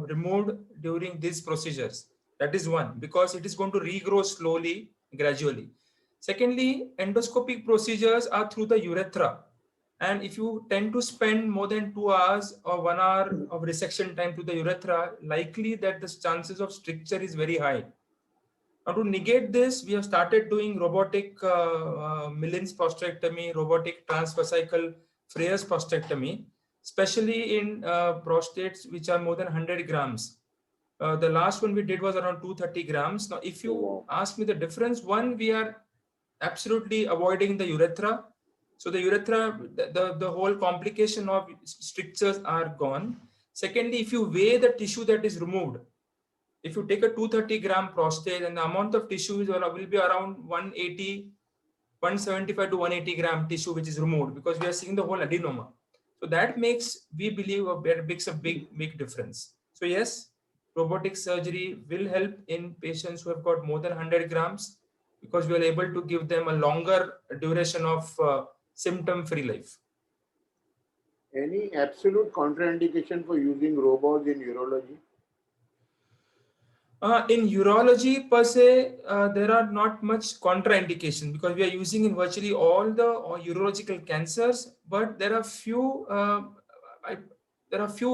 D: removed during these procedures. That is one, because it is going to regrow slowly, gradually. Secondly, endoscopic procedures are through the urethra. And if you tend to spend more than 2 hours or 1 hour of resection time to the urethra, likely that the chances of stricture is very high. Now, to negate this, we have started doing robotic Millin's prostatectomy, robotic transvesical Freyr's prostatectomy, especially in prostates which are more than 100 grams. The last one we did was around 230 grams. Now, if you ask me the difference, one, we are absolutely avoiding the urethra. So the urethra, the whole complication of strictures are gone. Secondly, if you weigh the tissue that is removed, if you take a 230-gram prostate, and the amount of tissue will be around 175 to 180 gram tissue which is removed, because we are seeing the whole adenoma. So that makes, we believe, makes a big difference. So yes, robotic surgery will help in patients who have got more than 100 grams, because we are able to give them a longer duration of symptom-free life.
A: Any absolute contraindication for using robots in urology?
D: In urology per se, there are not much contraindications because we are using in virtually all the urological cancers, but there are few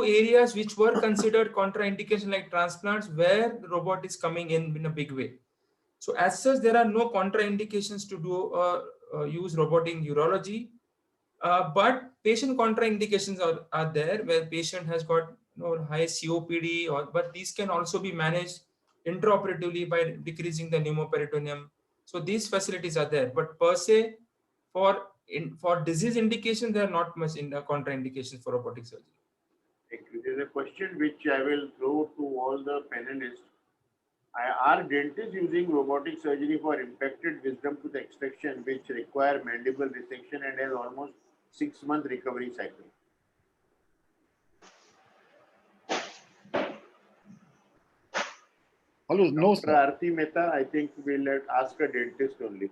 D: areas which were considered contraindication, like transplants, where the robot is coming in a big way. So as such, there are no contraindications to do use robot in urology. But patient contraindications are there, where patient has got high COPD, but these can also be managed intraoperatively by decreasing the pneumoperitoneum. So these facilities are there, but per se for disease indication, there are not much in the contraindications for robotic surgery.
A: Thank you. There's a question which I will throw to all the panelists. Are dentists using robotic surgery for impacted wisdom tooth extraction, which require mandible resection and has almost 6-month recovery cycle?
B: Hello, no,
A: Dr.
B: sir.
A: Aarti Mehta, I think we'll ask a dentist only.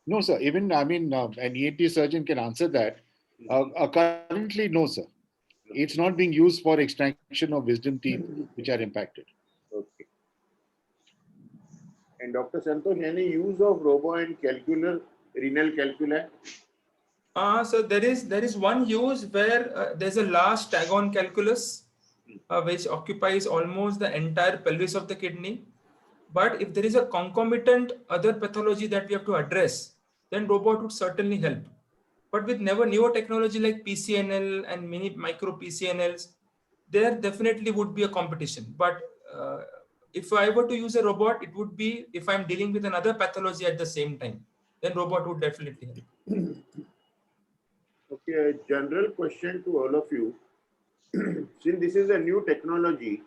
B: No, sir. Even, I mean, an ENT surgeon can answer that. Currently, no, sir. It's not being used for extraction of wisdom teeth which are impacted.
A: Okay. And Dr. Santosh, any use of robo in renal calculi?
D: So there is one use where there's a large stagon calculus, which occupies almost the entire pelvis of the kidney. But if there is a concomitant other pathology that we have to address, then robot would certainly help. But with newer technology like PCNL and micro PCNLs, there definitely would be a competition. But if I were to use a robot, it would be if I'm dealing with another pathology at the same time, then robot would definitely help.
A: Okay, a general question to all of you. Since this is a new technology,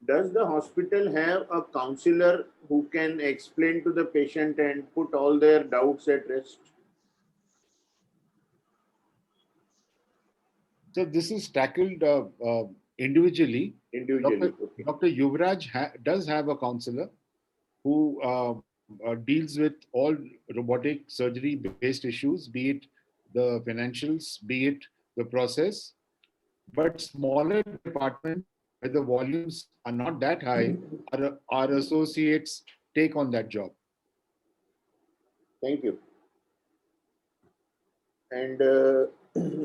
A: does the hospital have a counselor who can explain to the patient and put all their doubts at rest?
B: So this is tackled individually.
A: Individually. Okay.
B: Dr. Yuvraj does have a counselor who deals with all robotic surgery based issues, be it the financials, be it the process. But smaller departments where the volumes are not that high, our associates take on that job.
A: Thank you. And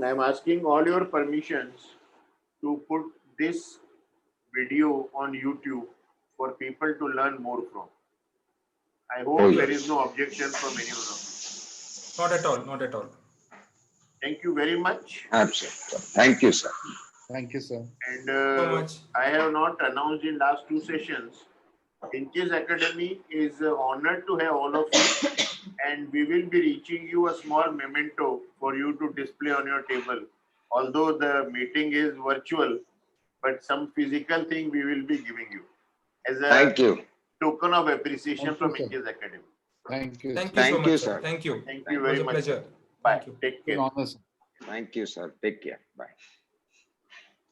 A: I'm asking all your permissions to put this video on YouTube for people to learn more from. I hope there is no objection from any of them.
D: Not at all, not at all.
A: Thank you very much.
E: Absolutely. Thank you, sir.
B: Thank you, sir.
A: And
D: So much.
A: I have not announced in last 2 sessions. Inches Academy is honored to have all of you, and we will be reaching you a small memento for you to display on your table. Although the meeting is virtual, but some physical thing we will be giving you as a
E: Thank you.
A: token of appreciation
B: Thank
A: from
B: you, sir.
A: Inches Academy.
B: Thank you.
D: Thank you so
E: Thank
D: much,
E: you,
D: sir.
E: sir.
D: Thank you.
A: Thank
D: It
A: you
D: was
A: very
D: a
A: much.
D: pleasure.
A: Bye.
D: Thank you.
A: Take
B: An
A: care.
B: honor, sir.
E: Thank you, sir. Take care. Bye.